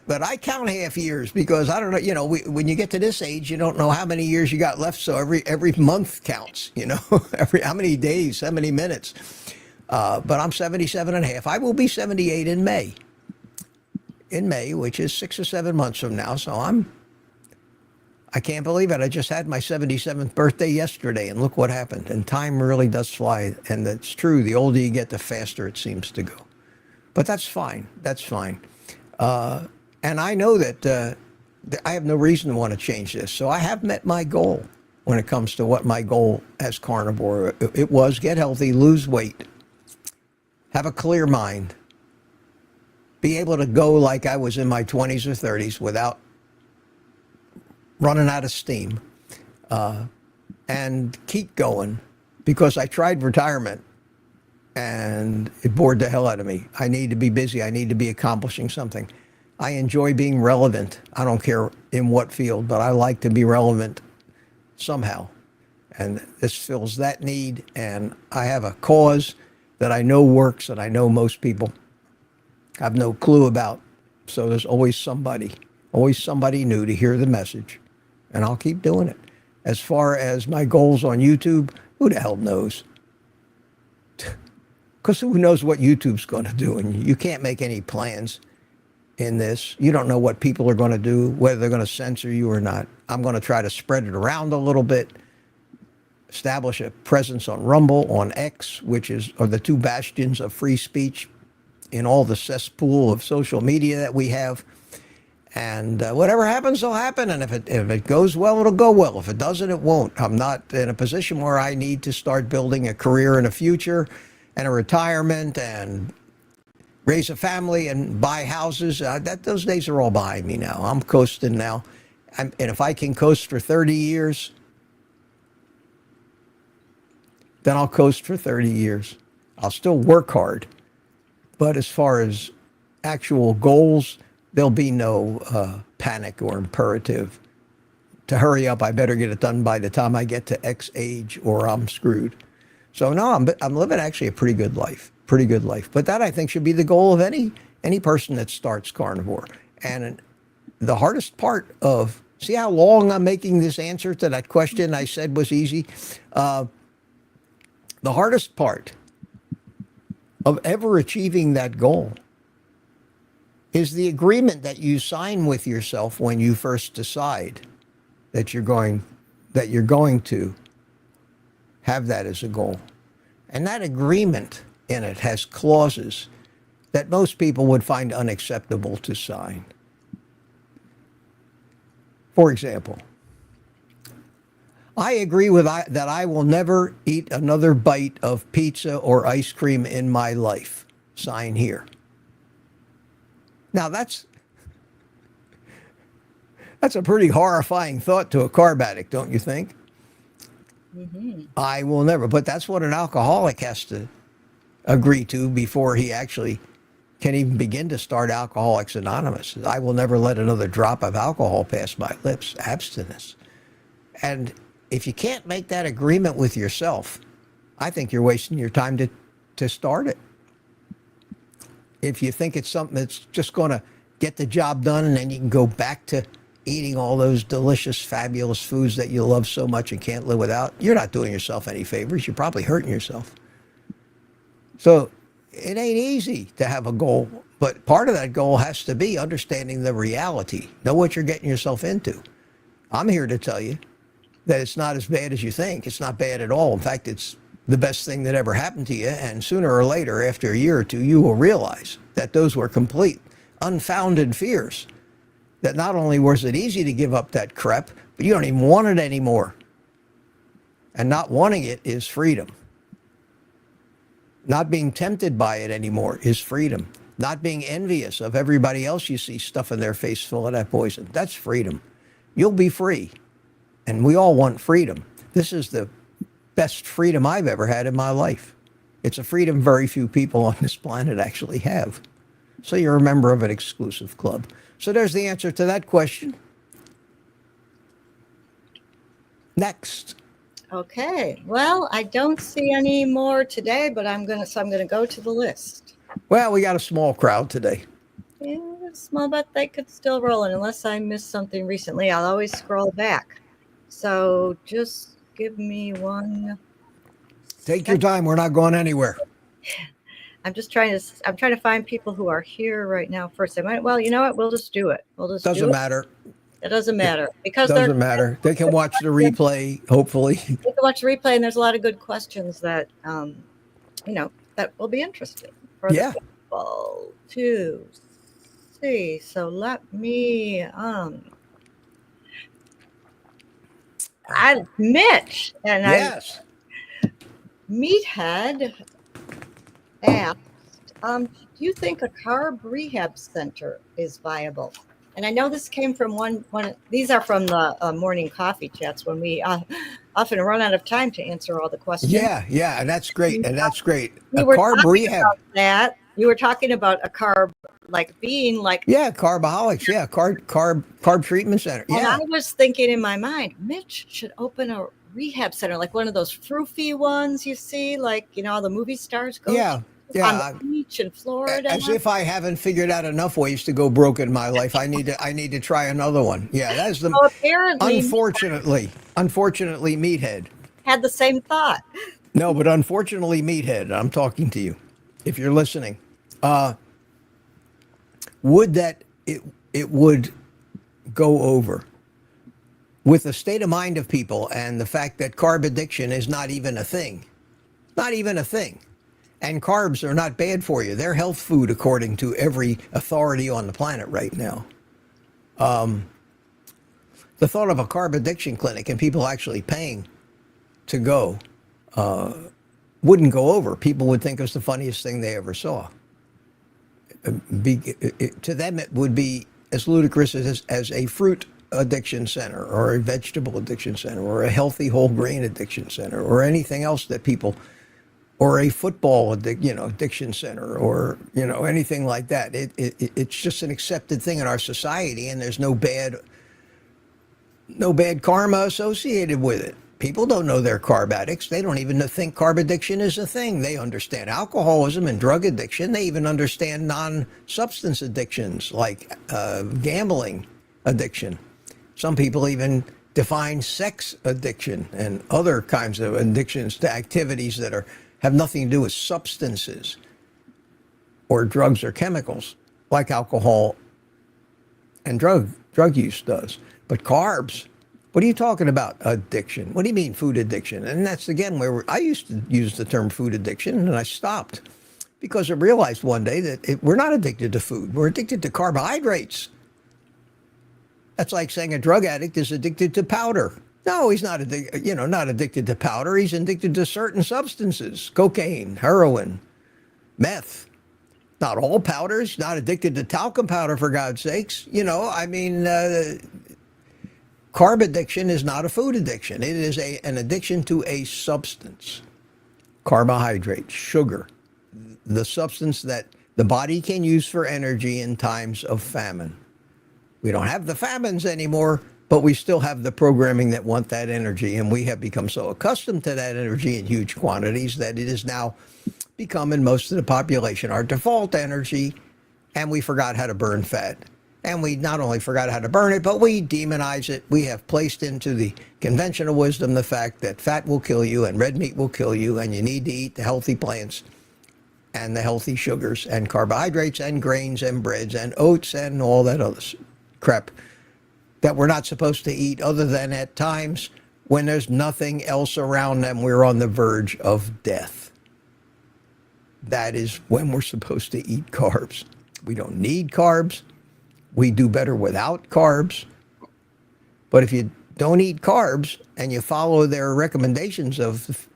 but I count half years because I don't know, when you get to this age, you don't know how many years you got left. So every month counts, how many days, how many minutes. But I'm 77 and a half. I will be 78 in May, which is 6 or 7 months from now. So I can't believe it. I just had my 77th birthday yesterday, and look what happened. And time really does fly. And it's true. The older you get, the faster it seems to go. But that's fine. That's fine. And I know that I have no reason to want to change this. So I have met my goal when it comes to what my goal as carnivore. It was get healthy, lose weight, have a clear mind, be able to go like I was in my 20s or 30s without running out of steam, and keep going, because I tried retirement and it bored the hell out of me. I need to be busy. I need to be accomplishing something. I enjoy being relevant. I don't care in what field, but I like to be relevant somehow. And this fills that need. And I have a cause that I know works, and I know most people have no clue about. So there's always somebody new to hear the message. And I'll keep doing it. As far as my goals on YouTube, who the hell knows? Because who knows what YouTube's going to do? And you can't make any plans in this. You don't know what people are going to do, whether they're going to censor you or not. I'm going to try to spread it around a little bit, establish a presence on Rumble, on X, which are the two bastions of free speech in all the cesspool of social media that we have. And whatever happens will happen. And if it goes well, it'll go well. If it doesn't, it won't. I'm not in a position where I need to start building a career and a future and a retirement and raise a family and buy houses. Those days are all behind me now. I'm coasting now. And if I can coast for 30 years, then I'll coast for 30 years. I'll still work hard. But as far as actual goals, there'll be no panic or imperative to hurry up. I better get it done by the time I get to X age or I'm screwed. So no, I'm living actually a pretty good life. But that, I think, should be the goal of any person that starts carnivore. And the hardest part of, see how long I'm making this answer to that question I said was easy? The hardest part of ever achieving that goal is the agreement that you sign with yourself when you first decide that you're going to have that as a goal. And that agreement in it has clauses that most people would find unacceptable to sign. For example, I agree with that I will never eat another bite of pizza or ice cream in my life. Sign here. Now that's a pretty horrifying thought to a carb addict, don't you think? I will never. But that's what an alcoholic has to agree to before he actually can even begin to start Alcoholics Anonymous. I will never let another drop of alcohol pass my lips. Abstinence. And if you can't make that agreement with yourself, I think you're wasting your time to start it. If you think it's something that's just going to get the job done and then you can go back to eating all those delicious, fabulous foods that you love so much and can't live without, you're not doing yourself any favors. You're probably hurting yourself. So it ain't easy to have a goal, but part of that goal has to be understanding the reality. Know what you're getting yourself into. I'm here to tell you that it's not as bad as you think. It's not bad at all. In fact, it's the best thing that ever happened to you. And sooner or later, after a year or two, you will realize that those were complete, unfounded fears. That not only was it easy to give up that crap, but you don't even want it anymore. And not wanting it is freedom. Not being tempted by it anymore is freedom. Not being envious of everybody else you see stuffing their face full of that poison. That's freedom. You'll be free. And we all want freedom. This is the best freedom I've ever had in my life. It's a freedom very few people on this planet actually have. So you're a member of an exclusive club. So there's the answer to that question. Next. Okay. Well, I don't see any more today, but I'm gonna go to the list. Well, we got a small crowd today. Yeah, small, but they could still roll in unless I missed something recently. I'll always scroll back. So just give me one. Take your time. We're not going anywhere. I'm trying to find people who are here right now first. Well, you know what? We'll just do it. Doesn't matter. It doesn't matter because doesn't matter. They can watch the replay, hopefully. They can watch the replay, and there's a lot of good questions that that will be interesting for the people to see. So let me Mitch and yes. Meathead asked, do you think a carb rehab center is viable? And I know this came from one. These are from the morning coffee chats when we often run out of time to answer all the questions. Yeah, and that's great. A carb rehab. That you were talking about a carb being like carbaholics. Yeah, carb treatment center. Yeah. And I was thinking in my mind, Mitch should open a rehab center, like one of those froofy ones you see, all the movie stars go. Yeah. On the beach in Florida. As if I haven't figured out enough ways to go broke in my life. I need to try another one. Yeah, that's the. Apparently, unfortunately, Meathead had the same thought. No, but unfortunately, Meathead, I'm talking to you. If you're listening, would that it would go over with the state of mind of people and the fact that carb addiction is not even a thing. Not even a thing. And carbs are not bad for you. They're health food according to every authority on the planet right now. The thought of a carb addiction clinic and people actually paying to go wouldn't go over. People would think it was the funniest thing they ever saw. To them, it would be as ludicrous as a fruit addiction center or a vegetable addiction center or a healthy whole grain addiction center or anything else that people, or a football addiction center or anything like that. It's just an accepted thing in our society, and there's no bad karma associated with it. People don't know they're carb addicts. They don't even think carb addiction is a thing. They understand alcoholism and drug addiction. They even understand non-substance addictions like gambling addiction. Some people even define sex addiction and other kinds of addictions to activities that have nothing to do with substances or drugs or chemicals like alcohol and drug use does. But carbs, what are you talking about? Addiction. What do you mean food addiction? And that's again where I used to use the term food addiction, and I stopped because I realized one day that we're not addicted to food. We're addicted to carbohydrates. That's like saying a drug addict is addicted to powder. No, he's not addicted to powder. He's addicted to certain substances, cocaine, heroin, meth. Not all powders. Not addicted to talcum powder, for God's sakes. carb addiction is not a food addiction. It is an addiction to a substance, carbohydrate, sugar, the substance that the body can use for energy in times of famine. We don't have the famines anymore, but we still have the programming that want that energy. And we have become so accustomed to that energy in huge quantities that it is now become in most of the population our default energy. And we forgot how to burn fat. And we not only forgot how to burn it, but we demonize it. We have placed into the conventional wisdom the fact that fat will kill you and red meat will kill you, and you need to eat the healthy plants and the healthy sugars and carbohydrates and grains and breads and oats and all that other crap that we're not supposed to eat, other than at times when there's nothing else around and we're on the verge of death. That is when we're supposed to eat carbs. We don't need carbs. We do better without carbs. But if you don't eat carbs and you follow their recommendations of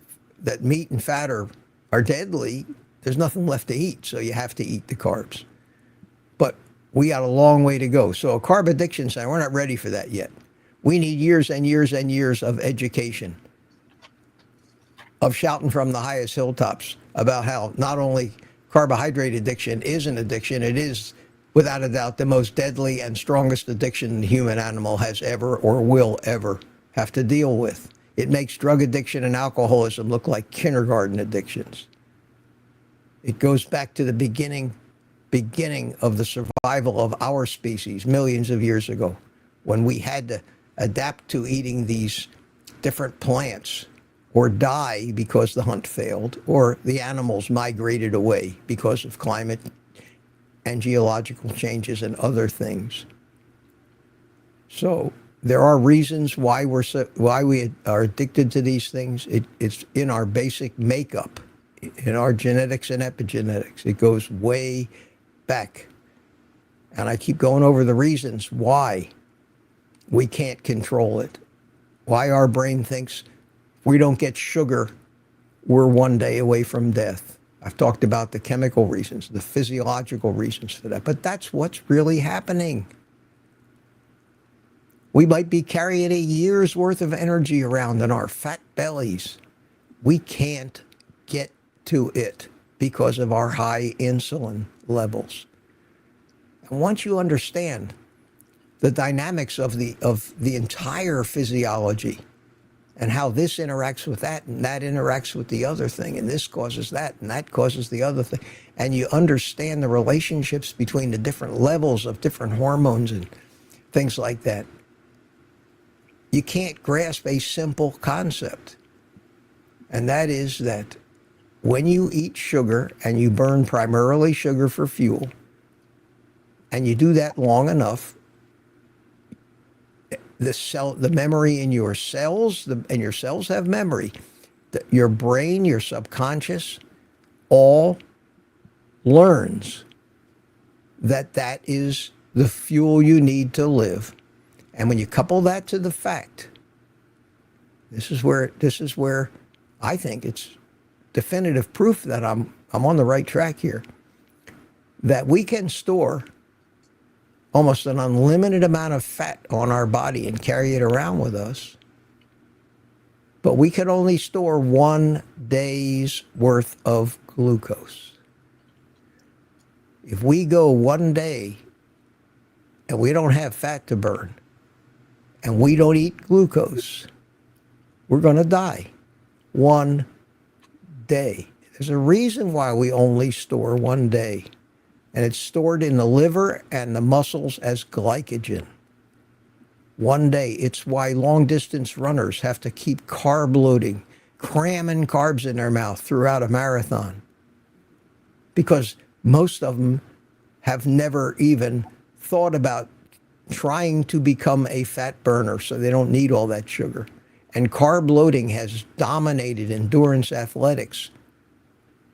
that meat and fat are deadly, there's nothing left to eat. So you have to eat the carbs. But we got a long way to go. So a carb addiction center, we're not ready for that yet. We need years and years and years of education, of shouting from the highest hilltops about how not only carbohydrate addiction is an addiction, it is without a doubt the most deadly and strongest addiction the human animal has ever or will ever have to deal with. It makes drug addiction and alcoholism look like kindergarten addictions. It goes back to the beginning of the survival of our species millions of years ago, when we had to adapt to eating these different plants or die because the hunt failed, or the animals migrated away because of climate and geological changes and other things. So there are reasons why we are addicted to these things. It's in our basic makeup, in our genetics and epigenetics. It goes way back. And I keep going over the reasons why we can't control it. Why our brain thinks if we don't get sugar, we're one day away from death. I've talked about the chemical reasons, the physiological reasons for that, but that's what's really happening. We might be carrying a year's worth of energy around in our fat bellies. We can't get to it because of our high insulin levels. And once you understand the dynamics of the entire physiology and how this interacts with that and that interacts with the other thing, and this causes that and that causes the other thing, and you understand the relationships between the different levels of different hormones and things like that, you can't grasp a simple concept. And that is that when you eat sugar and you burn primarily sugar for fuel, and you do that long enough, the memory in your cells, and your cells have memory, your brain, your subconscious, all learns that that is the fuel you need to live. And when you couple that to the fact, this is where I think it's definitive proof that I'm on the right track here, that we can store almost an unlimited amount of fat on our body and carry it around with us. But we can only store 1 day's worth of glucose. If we go 1 day and we don't have fat to burn and we don't eat glucose, we're going to die 1 day. There's a reason why we only store 1 day. And it's stored in the liver and the muscles as glycogen. 1 day. It's why long-distance runners have to keep carb loading, cramming carbs in their mouth throughout a marathon. Because most of them have never even thought about trying to become a fat burner, so they don't need all that sugar. And carb loading has dominated endurance athletics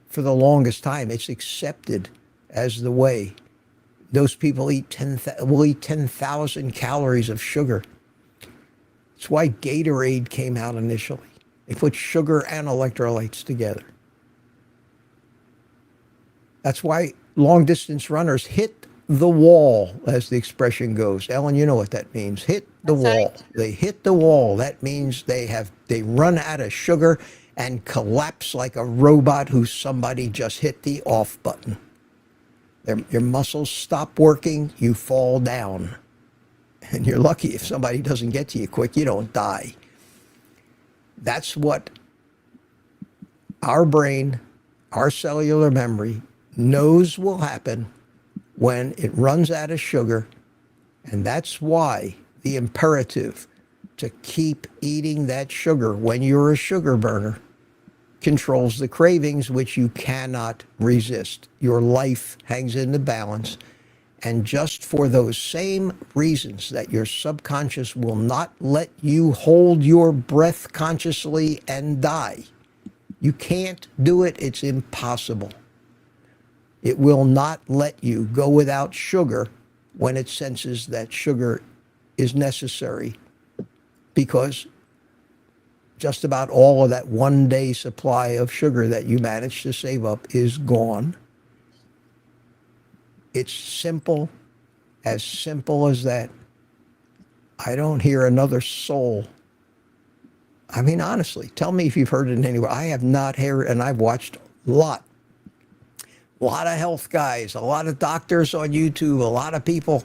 for the longest time. It's accepted as the way. Those people will eat 10,000 calories of sugar. It's why Gatorade came out initially. They put sugar and electrolytes together. That's why long-distance runners hit the wall, as the expression goes. Ellen, you know what that means. Hit the That's wall. right. They hit the wall. That means they run out of sugar and collapse like a robot who somebody just hit the off button. Your muscles stop working, you fall down. And you're lucky if somebody doesn't get to you quick, you don't die. That's what our brain, our cellular memory knows will happen when it runs out of sugar. And that's why the imperative to keep eating that sugar when you're a sugar burner controls the cravings, which you cannot resist. Your life hangs in the balance. And just for those same reasons that your subconscious will not let you hold your breath consciously and die, you can't do it. It's impossible. It will not let you go without sugar when it senses that sugar is necessary, because just about all of that 1 day supply of sugar that you managed to save up is gone. It's simple as that. I don't hear another soul. I mean, honestly, tell me if you've heard it anywhere. I have not heard, and I've watched a lot of health guys, a lot of doctors on YouTube, a lot of people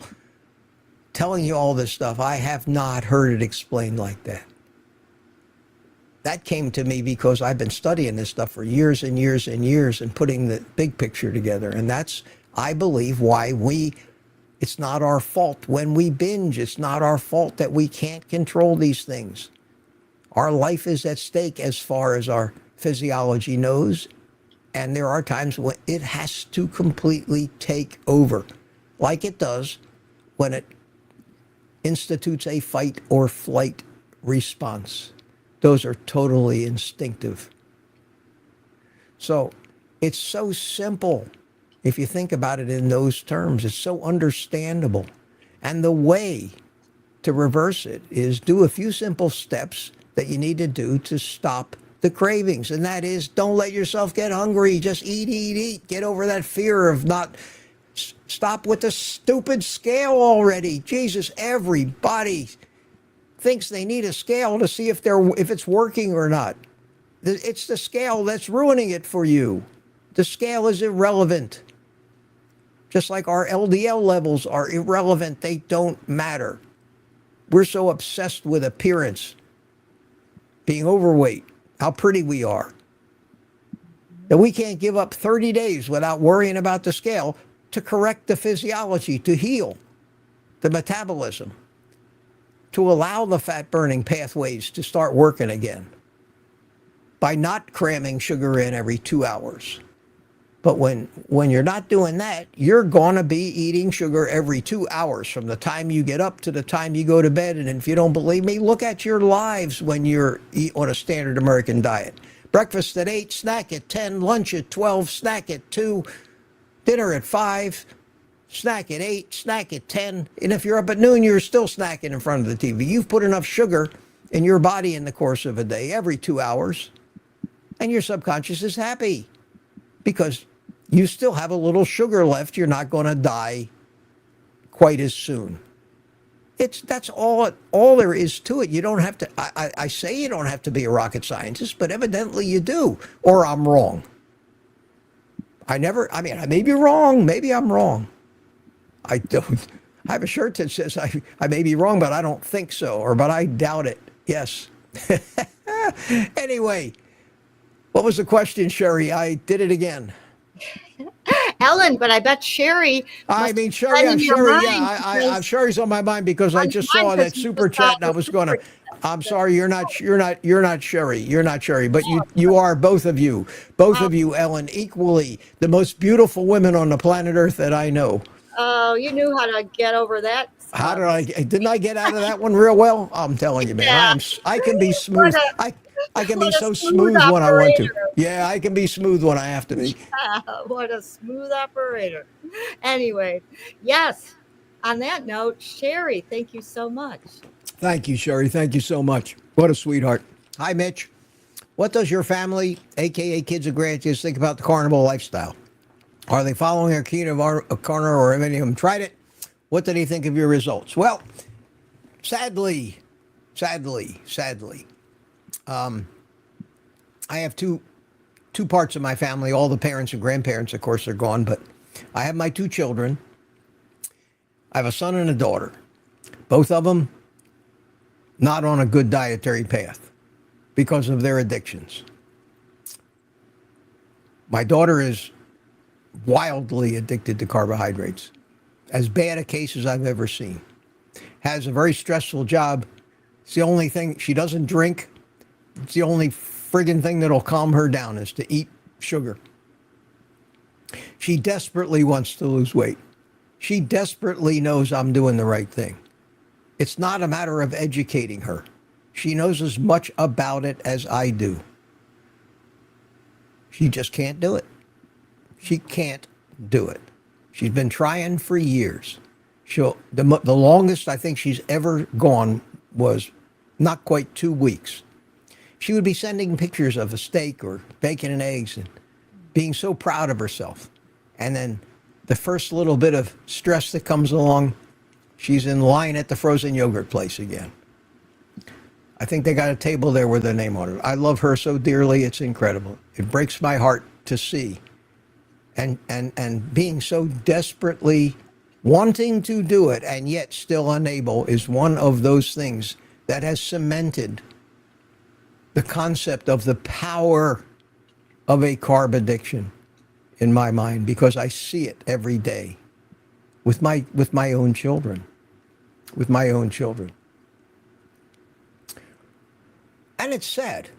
telling you all this stuff. I have not heard it explained like that. That came to me because I've been studying this stuff for years and years and years and putting the big picture together. And that's, I believe, why it's not our fault when we binge. It's not our fault that we can't control these things. Our life is at stake as far as our physiology knows. And there are times when it has to completely take over, like it does when it institutes a fight or flight response. Those are totally instinctive. So it's so simple if you think about it in those terms. It's so understandable. And the way to reverse it is do a few simple steps that you need to do to stop the cravings. And that is, don't let yourself get hungry. Just eat, eat, eat. Get over that fear of not. Stop with the stupid scale already. Jesus, everybody thinks they need a scale to see if it's working or not. It's the scale that's ruining it for you. The scale is irrelevant. Just like our LDL levels are irrelevant. They don't matter. We're so obsessed with appearance, being overweight, how pretty we are, that we can't give up 30 days without worrying about the scale to correct the physiology, to heal the metabolism, to allow the fat-burning pathways to start working again by not cramming sugar in every 2 hours. But when you're not doing that, you're going to be eating sugar every 2 hours from the time you get up to the time you go to bed. And if you don't believe me, look at your lives when you're on a standard American diet. Breakfast at 8, snack at 10, lunch at 12, snack at 2, dinner at 5, snack at 8, snack at 10. And if you're up at noon, you're still snacking in front of the TV. You've put enough sugar in your body in the course of a day, every 2 hours. And your subconscious is happy because you still have a little sugar left. You're not going to die quite as soon. That's all there is to it. You don't have to, I say you don't have to be a rocket scientist, but evidently you do, or I'm wrong. I may be wrong. Maybe I'm wrong. I have a shirt that says I may be wrong, but I don't think so, but I doubt it. Yes. Anyway, what was the question, Sherry? I did it again. Ellen, but I bet Sherry. Sherry's on my mind because I just saw that super chat and I was going to. I'm sorry, you're not Sherry. You're not Sherry, but you are, both of you, Ellen, equally the most beautiful women on the planet Earth that I know. Oh, you knew how to get over that. How didn't I get out of that one real well? I'm telling you, man, Yeah. I can be smooth. I can be so smooth when I want to. Yeah, I can be smooth when I have to be. What a smooth operator. Anyway, yes. On that note, Sherry, thank you so much. Thank you, Sherry. Thank you so much. What a sweetheart. Hi, Mitch. What does your family, a.k.a. kids and grandkids, think about the carnivore lifestyle? Are they following a carnivore or have any of them tried it? What did he think of your results? Well, sadly, I have two parts of my family. All the parents and grandparents, of course, are gone, but I have my two children. I have a son and a daughter. Both of them not on a good dietary path because of their addictions. My daughter is wildly addicted to carbohydrates. As bad a case as I've ever seen. Has a very stressful job. It's the only thing, she doesn't drink. It's the only friggin' thing that'll calm her down is to eat sugar. She desperately wants to lose weight. She desperately knows I'm doing the right thing. It's not a matter of educating her. She knows as much about it as I do. She just can't do it. She can't do it. She's been trying for years. The longest I think she's ever gone was not quite 2 weeks. She would be sending pictures of a steak or bacon and eggs and being so proud of herself. And then the first little bit of stress that comes along, she's in line at the frozen yogurt place again. I think they got a table there with her name on it. I love her so dearly, it's incredible. It breaks my heart to see. And being so desperately wanting to do it and yet still unable is one of those things that has cemented the concept of the power of a carb addiction in my mind, because I see it every day with my own children. With my own children. And it's sad.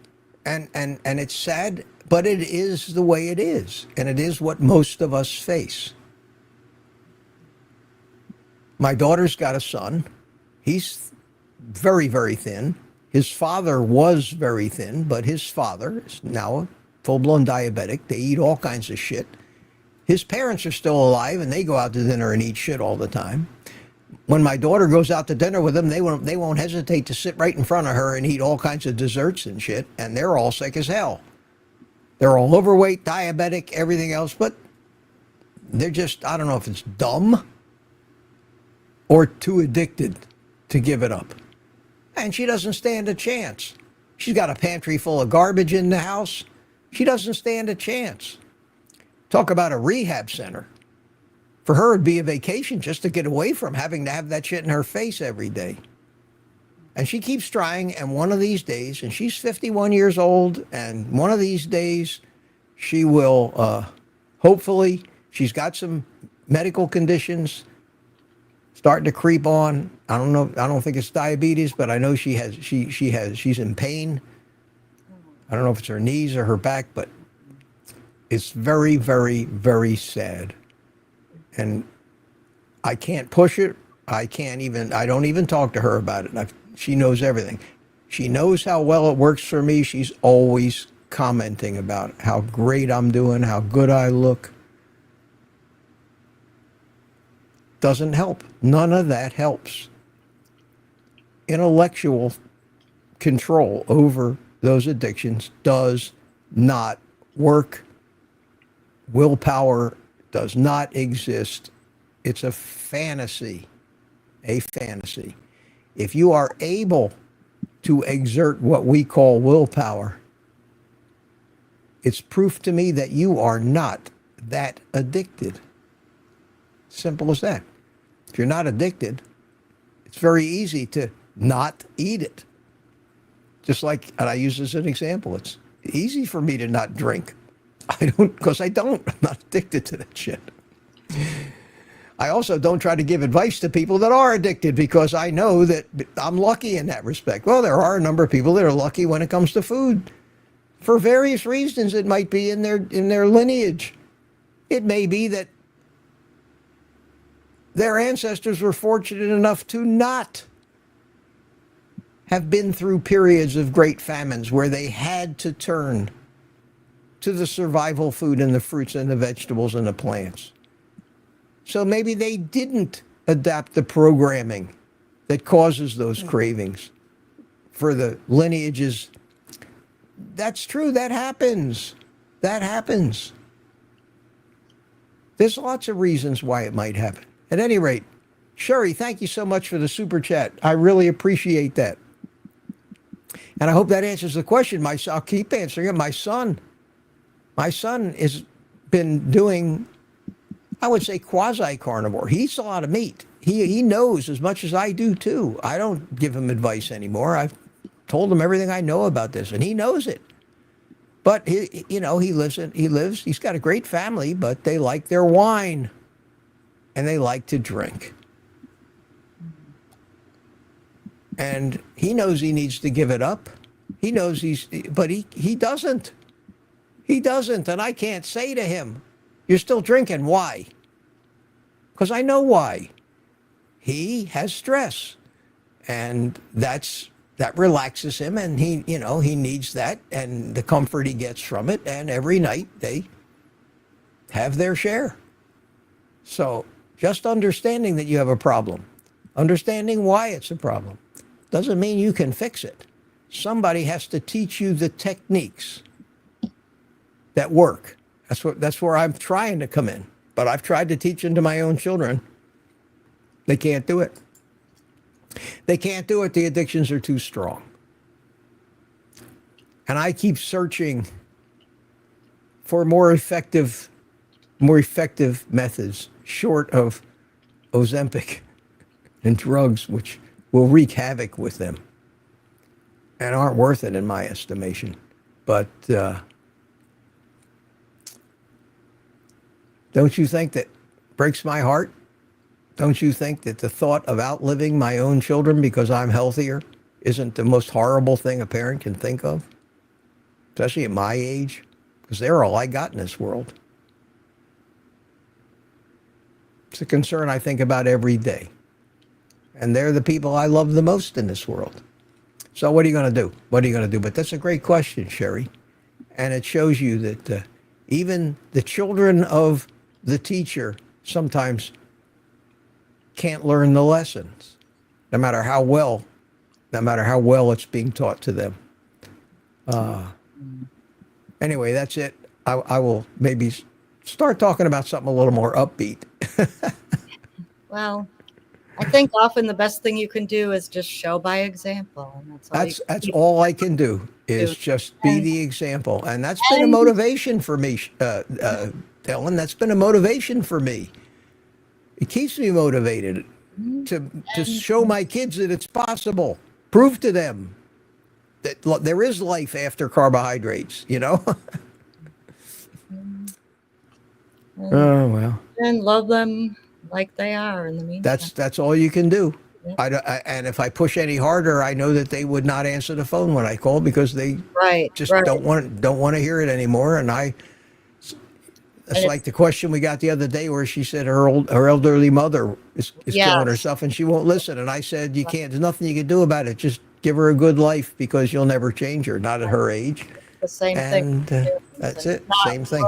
And it's sad, but it is the way it is. And it is what most of us face. My daughter's got a son. He's very, very thin. His father was very thin, but his father is now a full-blown diabetic. They eat all kinds of shit. His parents are still alive, and they go out to dinner and eat shit all the time. When my daughter goes out to dinner with them, they won't hesitate to sit right in front of her and eat all kinds of desserts and shit, and they're all sick as hell. They're all overweight, diabetic, everything else, but they're just, I don't know if it's dumb or too addicted to give it up. And she doesn't stand a chance. She's got a pantry full of garbage in the house. She doesn't stand a chance. Talk about a rehab center. For her, it'd be a vacation just to get away from having to have that shit in her face every day. And she keeps trying, and one of these days, and she's 51 years old, and one of these days she will, hopefully, she's got some medical conditions starting to creep on. I don't know, I don't think it's diabetes, but I know she's in pain. I don't know if it's her knees or her back, but it's very, very, very sad. And I can't push it. I don't even talk to her about it. She knows everything. She knows how well it works for me. She's always commenting about how great I'm doing, how good I look. Doesn't help. None of that helps. Intellectual control over those addictions does not work. Willpower does not exist. It's a fantasy. A fantasy. If you are able to exert what we call willpower, it's proof to me that you are not that addicted. Simple as that. If you're not addicted, it's very easy to not eat it. Just like, and I use this as an example, it's easy for me to not drink. Because I don't. I'm not addicted to that shit. I also don't try to give advice to people that are addicted because I know that I'm lucky in that respect. Well, there are a number of people that are lucky when it comes to food. For various reasons, it might be in their lineage. It may be that their ancestors were fortunate enough to not have been through periods of great famines where they had to turn to the survival food and the fruits and the vegetables and the plants. So maybe they didn't adapt the programming that causes those cravings for the lineages. That's true. That happens. That happens. There's lots of reasons why it might happen. At any rate, Sherry, thank you so much for the super chat. I really appreciate that. And I hope that answers the question. I'll keep answering it. My son has been doing, I would say, quasi-carnivore. He eats a lot of meat. He knows as much as I do, too. I don't give him advice anymore. I've told him everything I know about this, and he knows it. But, he's got a great family, but they like their wine, and they like to drink. And he knows he needs to give it up. He knows but he doesn't. He doesn't, and I can't say to him, "You're still drinking. Why?" Because I know why. He has stress, and that relaxes him, and he needs that and the comfort he gets from it, and every night they have their share. So just understanding that you have a problem, understanding why it's a problem, doesn't mean you can fix it. Somebody has to teach you the techniques that work. That's where I'm trying to come in. But I've tried to teach them to my own children. They can't do it. They can't do it. The addictions are too strong. And I keep searching for more effective methods short of Ozempic and drugs, which will wreak havoc with them and aren't worth it in my estimation. But don't you think that breaks my heart? Don't you think that the thought of outliving my own children because I'm healthier isn't the most horrible thing a parent can think of? Especially at my age, because they're all I got in this world. It's a concern I think about every day. And they're the people I love the most in this world. So what are you going to do? What are you going to do? But that's a great question, Sherry. And it shows you that even the children of the teacher sometimes can't learn the lessons, no matter how well it's being taught to them. Anyway, that's it. I will maybe start talking about something a little more upbeat. Well, I think often the best thing you can do is just show by example. And that's all I can do is just be the example. And that's been a motivation for me, Ellen. That's been a motivation for me. It keeps me motivated to show my kids that it's possible. Prove to them that there is life after carbohydrates, Oh, well. And love them like they are in the meantime. That's all you can do. Yep. And if I push any harder, I know that they would not answer the phone when I call because they don't want to hear it anymore. And it's like the question we got the other day where she said her elderly mother is killing herself and she won't listen. And I said, you can't. There's nothing you can do about it. Just give her a good life because you'll never change her. Not at her age. The same thing. That's it. Same thing.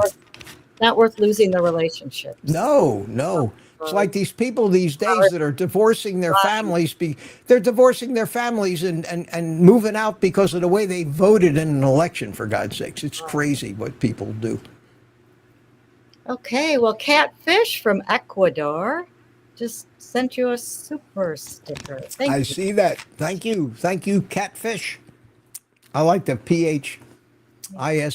Not worth losing the relationships. No. It's like these people these days that are divorcing their families. They're divorcing their families and moving out because of the way they voted in an election, for God's sakes. It's crazy what people do. Okay, well, Catfish from Ecuador just sent you a super sticker. Thank you. I see that. Thank you, Catfish. I like the PHISH. Yeah.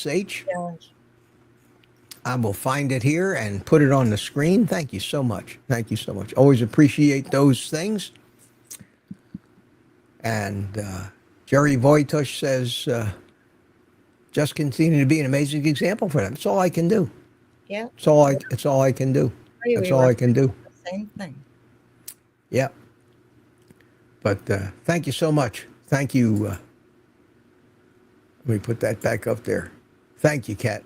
I will find it here and put it on the screen. Thank you so much. Always appreciate those things. And Jerry Voitush says, just continue to be an amazing example for them. It's all I can do. Yeah. It's all I can do. That's all I can do. Same thing. Yeah. But thank you so much. Thank you. Let me put that back up there. Thank you, Kat.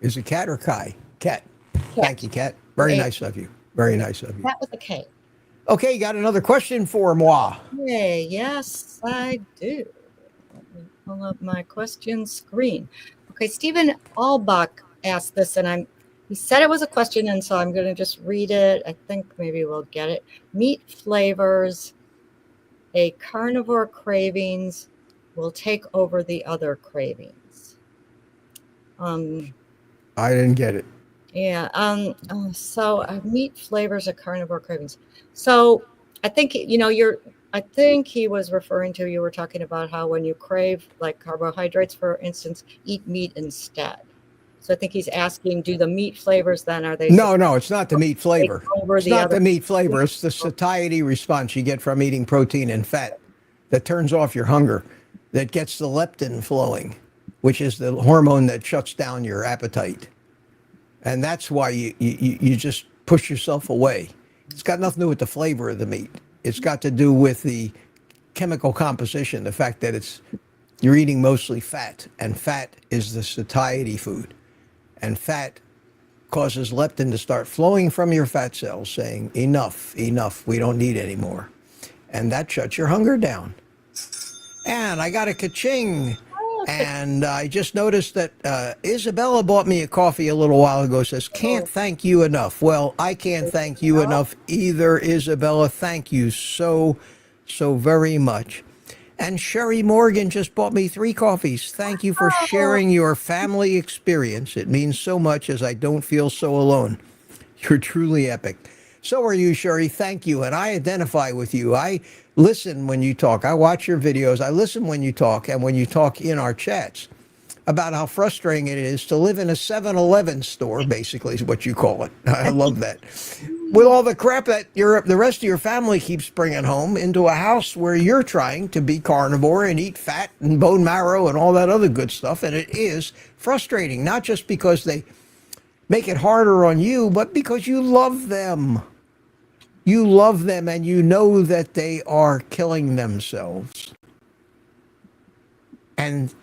Is it Kat or Kai? Kat. Thank you, Kat. Very nice of you. Very nice of you. Kat with a K. Okay, you got another question for moi. Hey, yes, I do. Let me pull up my question screen. Okay, Stephen Albach asked this, and he said it was a question, and so I'm going to just read it. I think maybe we'll get it. Meat flavors, a carnivore cravings will take over the other cravings. I didn't get it. Yeah. So meat flavors of carnivore cravings. So I think you're. I think he was referring to you were talking about how when you crave like carbohydrates, for instance, eat meat instead. So I think he's asking, do the meat flavors then are they No, supposed no, it's not the meat to take flavor. over It's the not other? the meat flavor. It's the satiety response you get from eating protein and fat that turns off your hunger, that gets the leptin flowing, which is the hormone that shuts down your appetite. And that's why you just push yourself away. It's got nothing to do with the flavor of the meat. It's got to do with the chemical composition, the fact that you're eating mostly fat, and fat is the satiety food. And fat causes leptin to start flowing from your fat cells saying, enough, enough, we don't need any more. And that shuts your hunger down. And I got a ka-ching. And I just noticed that Isabella bought me a coffee a little while ago, says, can't thank you enough. Well, I can't thank you enough either, Isabella. Thank you so, so very much. And Sherry Morgan just bought me 3 coffees. Thank you for sharing your family experience. It means so much as I don't feel so alone. You're truly epic. So are you, Sherry. Thank you. And I identify with you. I listen when you talk. I watch your videos. I listen when you talk and when you talk in our chats about how frustrating it is to live in a 7-Eleven store, basically is what you call it. I love that. With all the crap that the rest of your family keeps bringing home into a house where you're trying to be carnivore and eat fat and bone marrow and all that other good stuff. And it is frustrating, not just because they make it harder on you, but because you love them. You love them and you know that they are killing themselves. And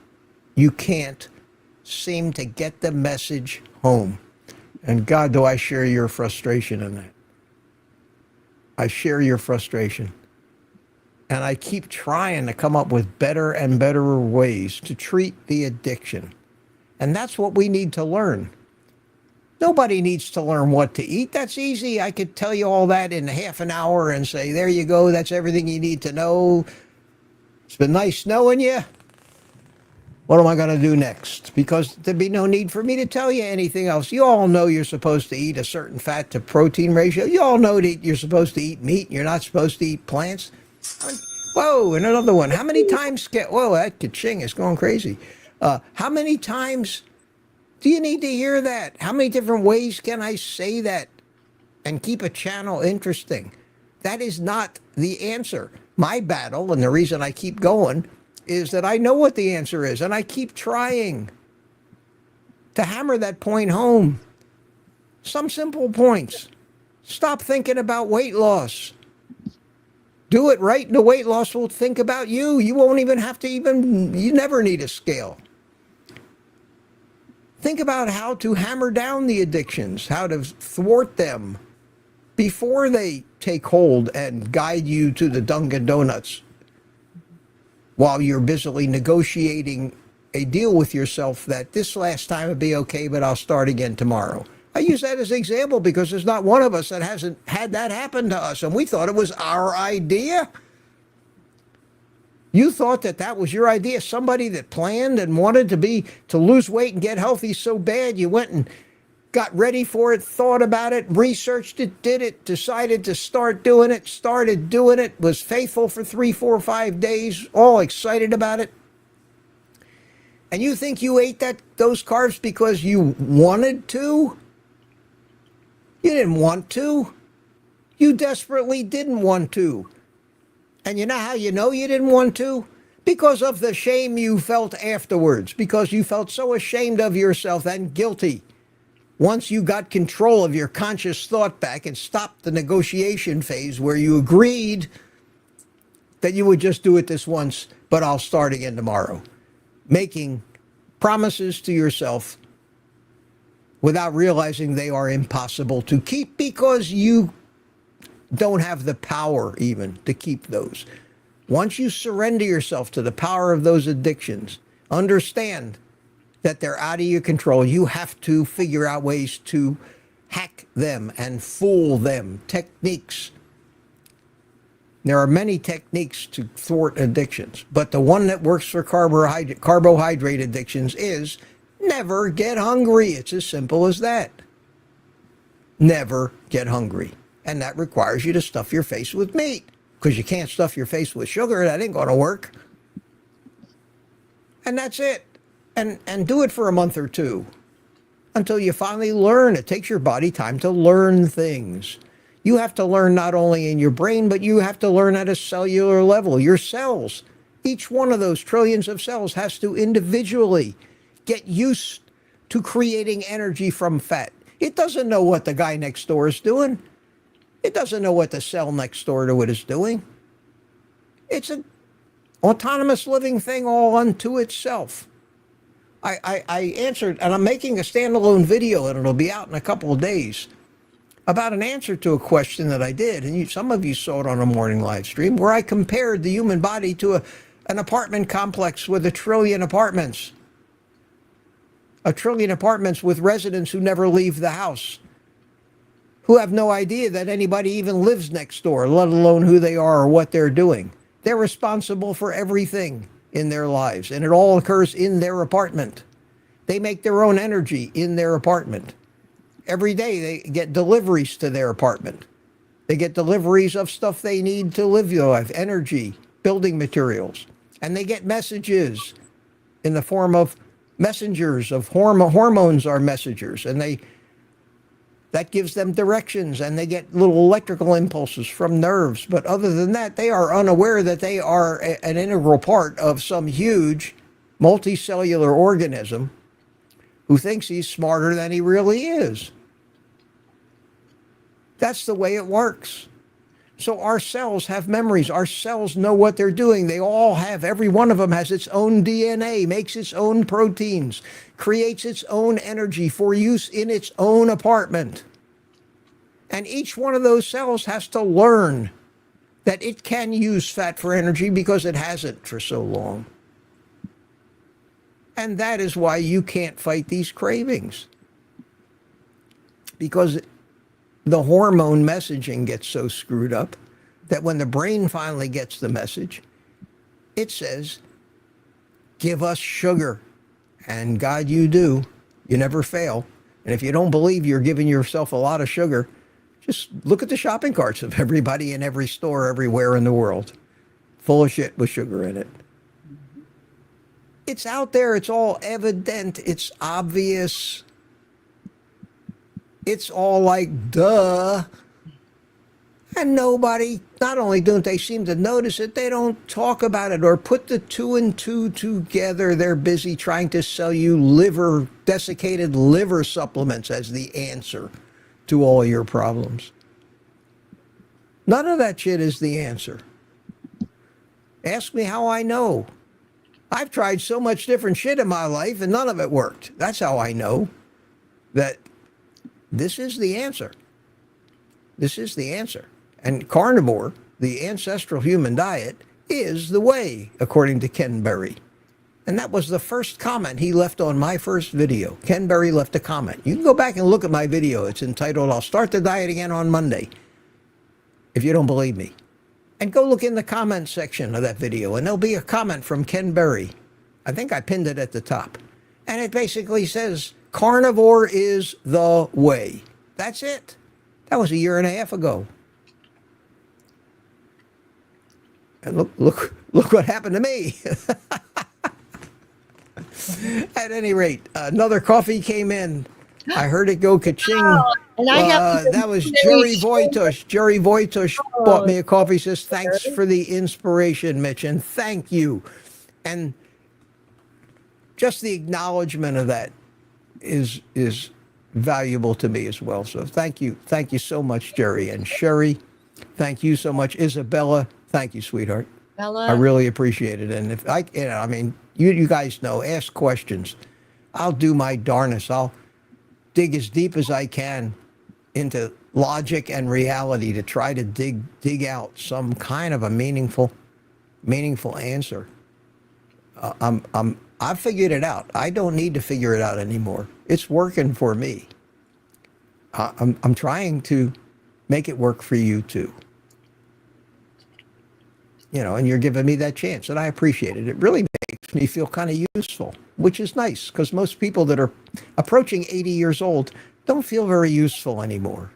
you can't seem to get the message home. And God, do I share your frustration in that. I share your frustration. And I keep trying to come up with better and better ways to treat the addiction. And that's what we need to learn. Nobody needs to learn what to eat. That's easy. I could tell you all that in half an hour and say, there you go. That's everything you need to know. It's been nice knowing you. What am I going to do next? Because there'd be no need for me to tell you anything else. You all know you're supposed to eat a certain fat to protein ratio. You all know that you're supposed to eat meat. You're not supposed to eat plants. Whoa, and another one. How many times whoa, that ka-ching is going crazy. How many times do you need to hear that? How many different ways can I say that and keep a channel interesting? That is not the answer. My battle, and the reason I keep going, is that I know what the answer is, and I keep trying to hammer that point home. Some simple points. Stop thinking about weight loss. Do it right, and the weight loss will think about you. You won't even have to you never need a scale. Think about how to hammer down the addictions, how to thwart them before they take hold and guide you to the Dunkin' Donuts while you're busily negotiating a deal with yourself that this last time would be okay, but I'll start again tomorrow. I use that as an example because there's not one of us that hasn't had that happen to us, and we thought it was our idea. You thought that was your idea, somebody that planned and wanted to lose weight and get healthy so bad, you went and got ready for it, thought about it, researched it, did it, decided to start doing it, started doing it, was faithful for 3, 4, 5 days, all excited about it. And you think you ate those carbs because you wanted to? You didn't want to. You desperately didn't want to. And you know how you know you didn't want to? Because of the shame you felt afterwards, because you felt so ashamed of yourself and guilty. Once you got control of your conscious thought back and stopped the negotiation phase where you agreed that you would just do it this once, but I'll start again tomorrow. Making promises to yourself without realizing they are impossible to keep because you don't have the power even to keep those. Once you surrender yourself to the power of those addictions, understand that they're out of your control. You have to figure out ways to hack them and fool them. Techniques. There are many techniques to thwart addictions, but the one that works for carbohydrate addictions is never get hungry. It's as simple as that. never get hungry. And that requires you to stuff your face with meat, because you can't stuff your face with sugar. That ain't going to work. And that's it. And do it for a month or two until you finally learn. It takes your body time to learn things. You have to learn not only in your brain, but you have to learn at a cellular level. Your cells, each one of those trillions of cells has to individually get used to creating energy from fat. It doesn't know what the guy next door is doing. It doesn't know what the cell next door to it is doing. It's an autonomous living thing all unto itself. I answered, and I'm making a standalone video, and it'll be out in a couple of days, about an answer to a question that I did, and some of you saw it on a morning live stream, where I compared the human body to an apartment complex with 1 trillion apartments. 1 trillion apartments with residents who never leave the house, who have no idea that anybody even lives next door, let alone who they are or what they're doing. They're responsible for everything in their lives, and it all occurs in their apartment. They make their own energy in their apartment. Every day they get deliveries to their apartment. They get deliveries of stuff they need to live their life, energy, building materials. And they get messages in the form of messengers of hormones are messengers, and that gives them directions, and they get little electrical impulses from nerves. But other than that, they are unaware that they are an integral part of some huge multicellular organism who thinks he's smarter than he really is. That's the way it works. So our cells have memories. Our cells know what they're doing. They all have, every one of them has its own DNA, makes its own proteins, creates its own energy for use in its own apartment. And each one of those cells has to learn that it can use fat for energy because it hasn't for so long. And that is why you can't fight these cravings. Because the hormone messaging gets so screwed up that when the brain finally gets the message, it says, give us sugar. And God, you do. You never fail. And if you don't believe you're giving yourself a lot of sugar, just look at the shopping carts of everybody in every store everywhere in the world. Full of shit with sugar in it. It's out there. It's all evident. It's obvious. It's all like, duh. And nobody, not only don't they seem to notice it, they don't talk about it or put the 2 and 2 together. They're busy trying to sell you desiccated liver supplements as the answer to all your problems. None of that shit is the answer. Ask me how I know. I've tried so much different shit in my life and none of it worked. That's how I know that this is the answer. This is the answer. And carnivore, the ancestral human diet, is the way, according to Ken Berry. And that was the first comment he left on my first video. Ken Berry left a comment. You can go back and look at my video. It's entitled, I'll Start the Diet Again on Monday, if you don't believe me. And go look in the comment section of that video, and there'll be a comment from Ken Berry. I think I pinned it at the top. And it basically says, carnivore is the way. That's it. That was 1.5 years ago. And look what happened to me. At any rate, another coffee came in. I heard it go ka-ching. Oh, and That was Jerry Voitush. Jerry Voitush bought me a coffee. Says, thanks for the inspiration, Mitch, and thank you. And just the acknowledgement of that is valuable to me as well. So thank you so much, Jerry. And Sherry, thank you so much. Isabella, thank you, sweetheart. Bella. I really appreciate it. And if you guys know, ask questions. I'll do my darnest. I'll dig as deep as I can into logic and reality to try to dig out some kind of a meaningful answer. I've figured it out. I don't need to figure it out anymore. It's working for me. I'm trying to make it work for you too. And you're giving me that chance, and I appreciate it. It really makes me feel kind of useful, which is nice, because most people that are approaching 80 years old don't feel very useful anymore.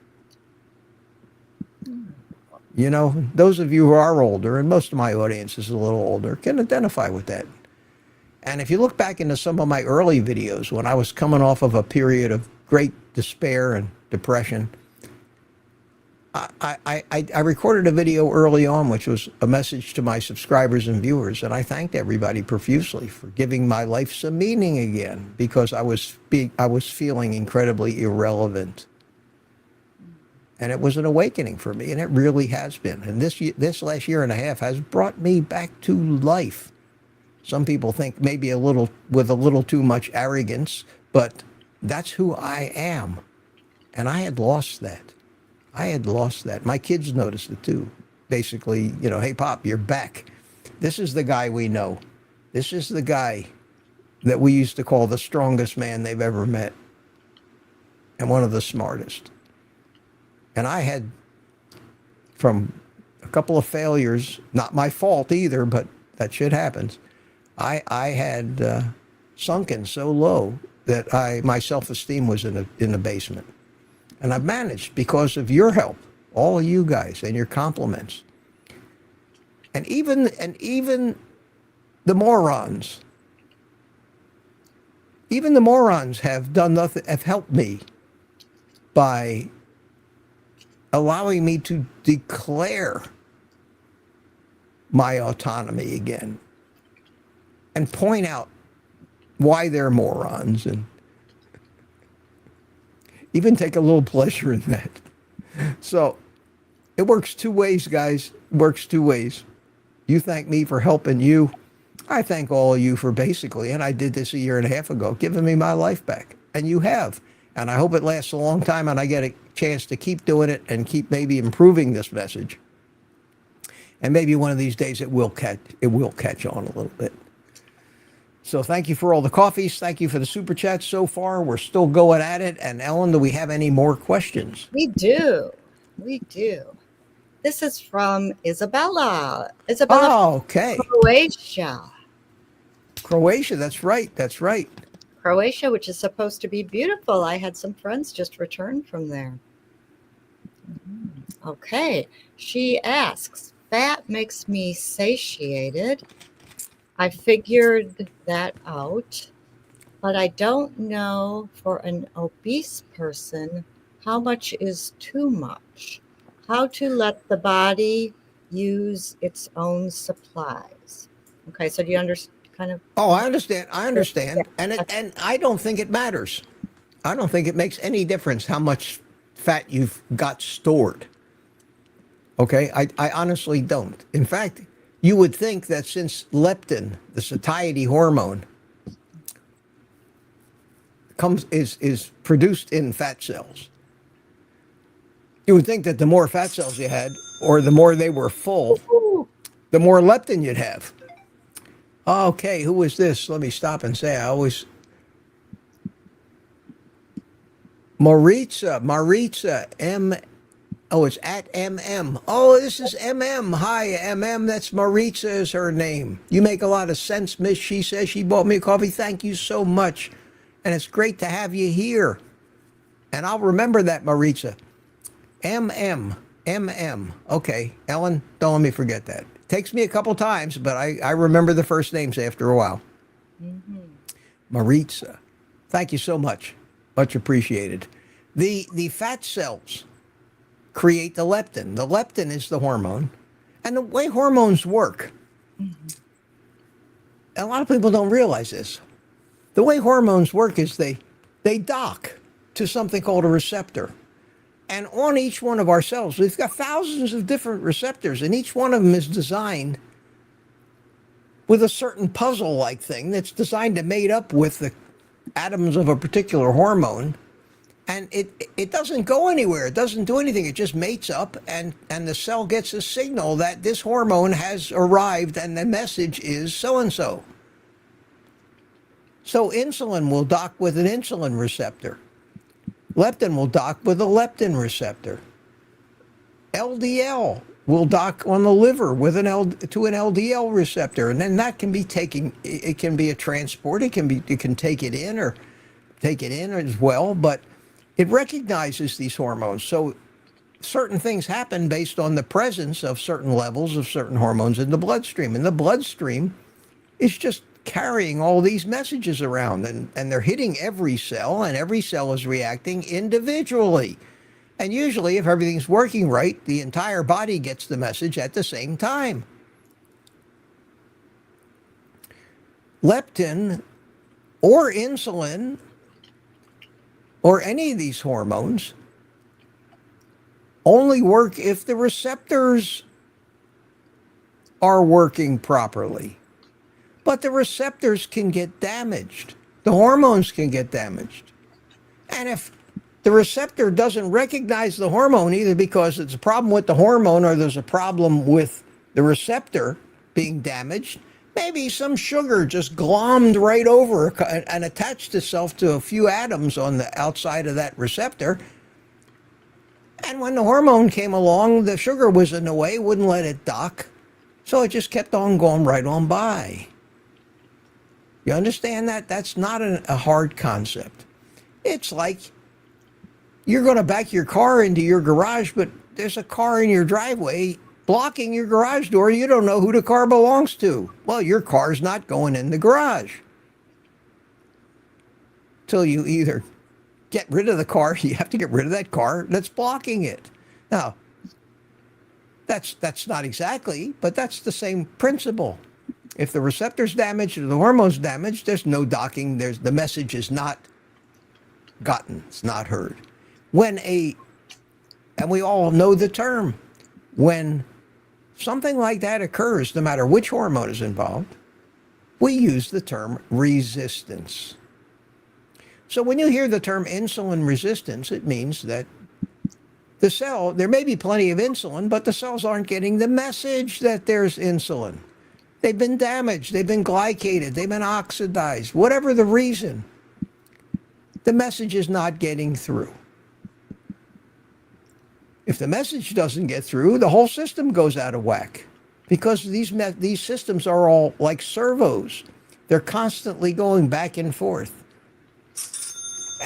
You know, those of you who are older, and most of my audience is a little older, can identify with that. And if you look back into some of my early videos when I was coming off of a period of great despair and depression, I recorded a video early on, which was a message to my subscribers and viewers, and I thanked everybody profusely for giving my life some meaning again, because I was feeling incredibly irrelevant. And it was an awakening for me, and it really has been. And this last year and a half has brought me back to life. Some people think maybe with a little too much arrogance, but that's who I am. And I had lost that. My kids noticed it too. Basically, you know, hey, Pop, you're back. This is the guy we know. This is the guy that we used to call the strongest man they've ever met, and one of the smartest. And I had, from a couple of failures, not my fault either, but that shit happens, I had sunken so low that my self-esteem was in the basement. And I've managed because of your help, all of you guys, and your compliments. And even the morons, have done nothing, have helped me by allowing me to declare my autonomy again and point out why they're morons, and even take a little pleasure in that. So it works two ways, guys. It works two ways. You thank me for helping you. I thank all of you for basically, and I did this a year and a half ago, giving me my life back. And you have. And I hope it lasts a long time and I get a chance to keep doing it and keep maybe improving this message. And maybe one of these days it will catch on a little bit. So thank you for all the coffees. Thank you for the super chats so far. We're still going at it. And Ellen, do we have any more questions? We do. This is from Isabella. Oh, okay. Croatia. Croatia, that's right. Croatia, which is supposed to be beautiful. I had some friends just return from there. Okay. She asks, fat makes me satiated. I figured that out, but I don't know for an obese person how much is too much. How to let the body use its own supplies. Okay, so do you understand? Oh, I understand. Yeah. And I don't think it matters. I don't think it makes any difference how much fat you've got stored. Okay, I honestly don't. In fact, you would think that since leptin, the satiety hormone, is produced in fat cells, you would think that the more fat cells you had, or the more they were full, the more leptin you'd have. Okay, who is this? Let me stop and say, Maritza, it's at MM. Oh, this is MM. Hi, MM. That's Maritza is her name. You make a lot of sense, Miss. She says she bought me a coffee. Thank you so much. And it's great to have you here. And I'll remember that, Maritza. MM. Okay, Ellen, don't let me forget that. Takes me a couple times, but I remember the first names after a while. Mm-hmm. Maritza. Thank you so much. Much appreciated. The fat cells create the leptin. The leptin is the hormone. And the way hormones work, a lot of people don't realize this. The way hormones work is they dock to something called a receptor. And on each one of our cells, we've got thousands of different receptors, and each one of them is designed with a certain puzzle-like thing that's designed to mate up with the atoms of a particular hormone. And it doesn't go anywhere. It doesn't do anything. It just mates up, and the cell gets a signal that this hormone has arrived, and the message is so-and-so. So insulin will dock with an insulin receptor. Leptin will dock with a leptin receptor. LDL will dock on the liver with to an LDL receptor, and then that can be taken. It can be a transport. It can take it in as well. But It recognizes these hormones. So certain things happen based on the presence of certain levels of certain hormones in the bloodstream. And the bloodstream is just carrying all these messages around, and they're hitting every cell, and every cell is reacting individually. And usually, if everything's working right, the entire body gets the message at the same time. Leptin or insulin or any of these hormones only work if the receptors are working properly. But the receptors can get damaged. The hormones can get damaged. And if the receptor doesn't recognize the hormone, either because it's a problem with the hormone or there's a problem with the receptor being damaged, maybe some sugar just glommed right over and attached itself to a few atoms on the outside of that receptor. And when the hormone came along, the sugar was in the way, wouldn't let it dock. So it just kept on going right on by. You understand that? That's not a hard concept. It's like you're going to back your car into your garage, but there's a car in your driveway blocking your garage door. You don't know who the car belongs to. Well, your car's not going in the garage. Till you either get rid of the car, you have to get rid of that car that's blocking it. Now, that's not exactly, but that's the same principle. If the receptor's damaged or the hormone's damaged, there's no docking. The message is not gotten. It's not heard. And we all know the term, when something like that occurs, no matter which hormone is involved, we use the term resistance. So when you hear the term insulin resistance, it means that the cell, there may be plenty of insulin, but the cells aren't getting the message that there's insulin. They've been damaged, they've been glycated, they've been oxidized, whatever the reason, the message is not getting through. If the message doesn't get through, the whole system goes out of whack, because these systems are all like servos. They're constantly going back and forth.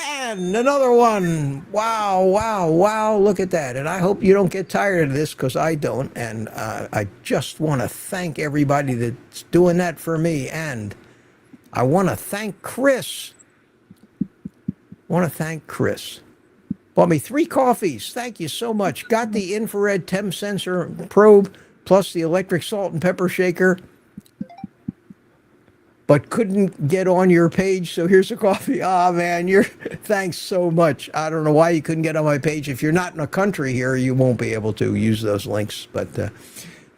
And another one. Wow, wow, wow, look at that. And I hope you don't get tired of this, because I don't. And I just want to thank everybody that's doing that for me. And I want to thank Chris. Bought me 3 coffees. Thank you so much. Got the infrared temp sensor probe plus the electric salt and pepper shaker, but couldn't get on your page, so here's a coffee. Ah, man, thanks so much. I don't know why you couldn't get on my page. If you're not in a country here, you won't be able to use those links. But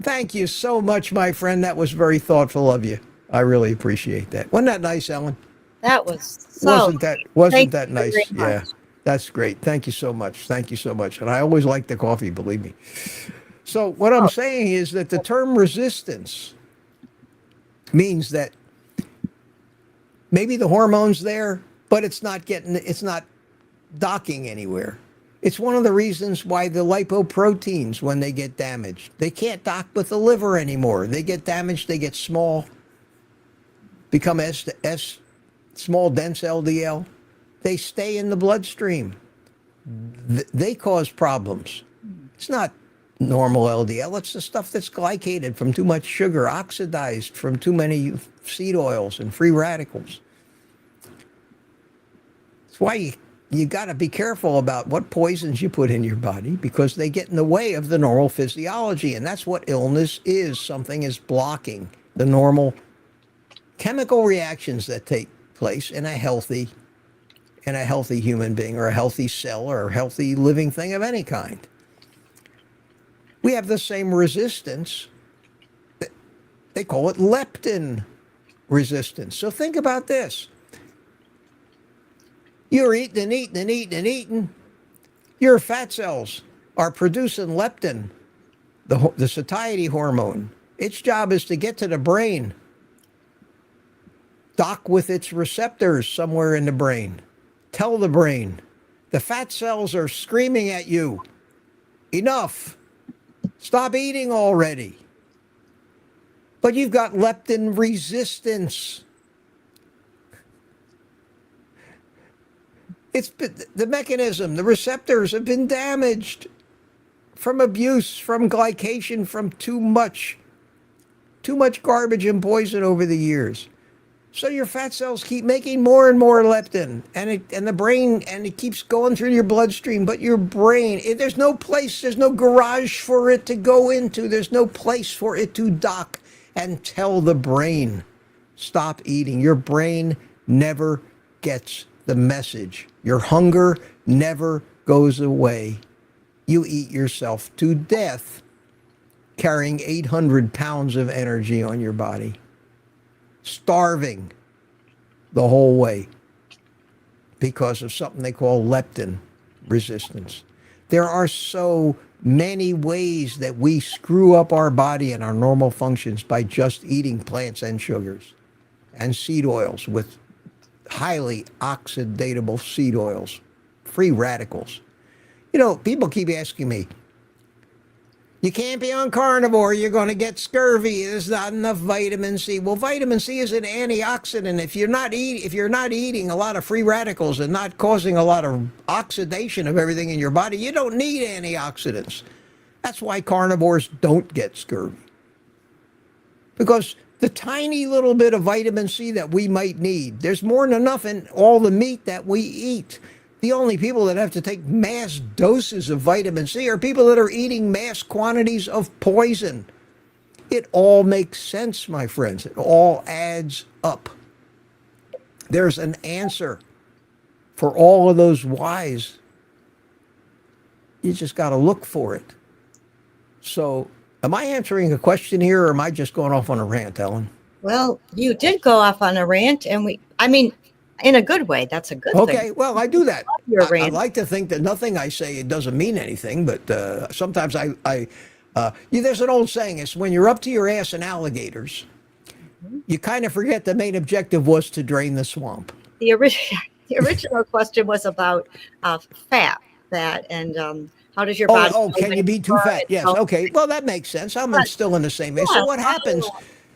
thank you so much, my friend. That was very thoughtful of you. I really appreciate that. Wasn't that nice, Ellen? That was so. Wasn't that nice? Yeah, that's great. Thank you so much. Thank you so much. And I always like the coffee, believe me. So what I'm saying is that the term resistance means that maybe the hormone's there, but it's not docking anywhere. It's one of the reasons why the lipoproteins, when they get damaged, they can't dock with the liver anymore. They get damaged, they get small, become small dense LDL. They stay in the bloodstream. They cause problems. It's not normal LDL. It's the stuff that's glycated from too much sugar, oxidized from too many seed oils and free radicals. That's why you got to be careful about what poisons you put in your body, because they get in the way of the normal physiology. And that's what illness is. Something is blocking the normal chemical reactions that take place in a healthy human being, or a healthy cell, or a healthy living thing of any kind. We have the same resistance. They call it leptin resistance. So think about this. You're eating and eating and eating and eating. Your fat cells are producing leptin, the satiety hormone. Its job is to get to the brain, dock with its receptors somewhere in the brain. Tell the brain, the fat cells are screaming at you, enough. Stop eating already. But you've got leptin resistance. It's been, the mechanism, the receptors have been damaged from abuse, from glycation, from too much garbage and poison over the years. So your fat cells keep making more and more leptin, and the brain, and it keeps going through your bloodstream. But your brain, there's no place, there's no garage for it to go into. There's no place for it to dock and tell the brain, stop eating. Your brain never gets the message. Your hunger never goes away. You eat yourself to death, carrying 800 pounds of energy on your body, starving the whole way because of something they call leptin resistance. There are so many ways that we screw up our body and our normal functions by just eating plants and sugars and seed oils with highly oxidatable seed oils, free radicals. You know, people keep asking me, you can't be on carnivore, you're going to get scurvy, there's not enough vitamin C. Well, vitamin C is an antioxidant. If you're not eating a lot of free radicals and not causing a lot of oxidation of everything in your body, you don't need antioxidants. That's why carnivores don't get scurvy. Because the tiny little bit of vitamin C that we might need, there's more than enough in all the meat that we eat. The only people that have to take mass doses of vitamin C are people that are eating mass quantities of poison. It all makes sense, my friends. It all adds up. There's an answer for all of those whys. You just got to look for it. So, am I answering a question here, or am I just going off on a rant, Ellen? Well, you did go off on a rant, and in a good way. That's a good thing. Okay, well, I do that. I rant. like to think that nothing I say, it doesn't mean anything, but sometimes there's an old saying, it's when you're up to your ass in alligators, you kind of forget the main objective was to drain the swamp. The original question was about fat, and how does your body... Can you be too fat? Yes, okay. Well, that makes sense. I'm still in the same way. So what happens...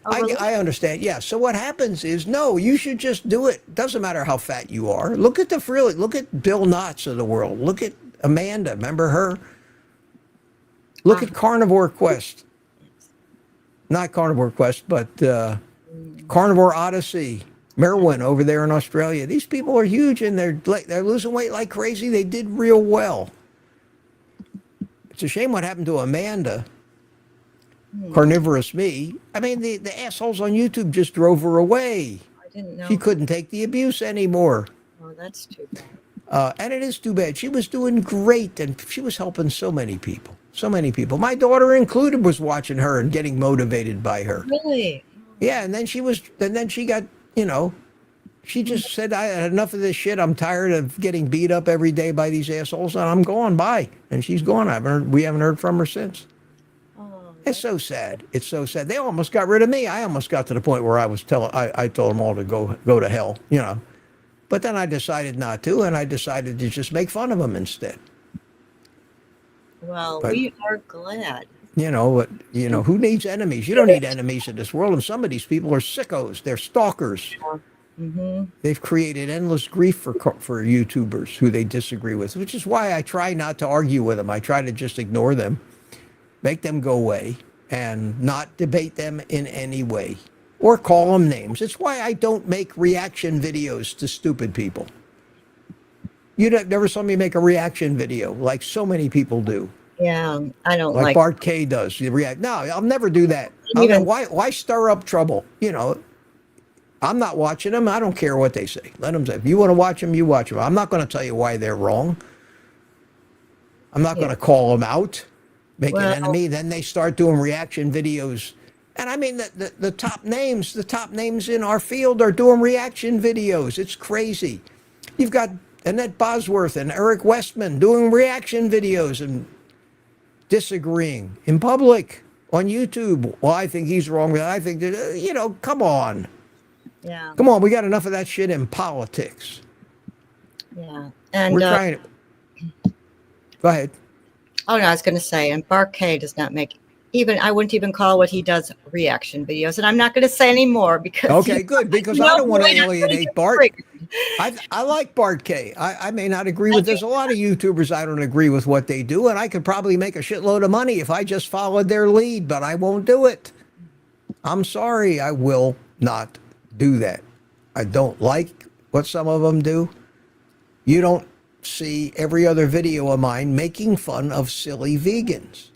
I understand. Yeah. So what happens is, no, you should just do it. Doesn't matter how fat you are. Look at look at Bill Knotts of the world. Look at Amanda. Remember her? Look at Carnivore Quest. Not Carnivore Quest, but Carnivore Odyssey. Merwin over there in Australia. These people are huge, and they're losing weight like crazy. They did real well. It's a shame what happened to Amanda. Carnivorous me. I mean, the assholes on YouTube just drove her away. I didn't know. She couldn't take the abuse anymore. Oh, that's too bad. And it is too bad. She was doing great, and she was helping so many people. So many people. My daughter included was watching her and getting motivated by her. Really? Yeah, and then she got, she just said, I had enough of this shit. I'm tired of getting beat up every day by these assholes, and I'm going. Bye. And she's gone. We haven't heard from her since. It's so sad. It's so sad. They almost got rid of me. I almost got to the point where I told them all to go to hell, But then I decided not to, and I decided to just make fun of them instead. Well, we are glad. Who needs enemies? You don't need enemies in this world, and some of these people are sickos. They're stalkers. Yeah. Mm-hmm. They've created endless grief for YouTubers who they disagree with, which is why I try not to argue with them. I try to just ignore them. Make them go away and not debate them in any way or call them names. It's why I don't make reaction videos to stupid people. You never saw me make a reaction video like so many people do. Yeah, I don't like Bart K does. You react. No, I'll never do that. Why stir up trouble? I'm not watching them. I don't care what they say. Let them say. If you want to watch them, you watch them. I'm not going to tell you why they're wrong. I'm not going to call them out. Make an enemy, then they start doing reaction videos. And I mean, the top names in our field are doing reaction videos. It's crazy. You've got Annette Bosworth and Eric Westman doing reaction videos and disagreeing in public on YouTube. Well, I think he's wrong. I think that, come on. Yeah. Come on, we got enough of that shit in politics. Yeah. And we're trying to... Go ahead. Oh, no, I was going to say, and Bart K does not make I wouldn't even call what he does reaction videos. And I'm not going to say any more because... Okay, good, because I don't want to alienate Bart. I like Bart K. I may not agree I with. do. There's a lot of YouTubers I don't agree with what they do, and I could probably make a shitload of money if I just followed their lead, but I won't do it. I'm sorry, I will not do that. I don't like what some of them do. You don't see every other video of mine making fun of silly vegans,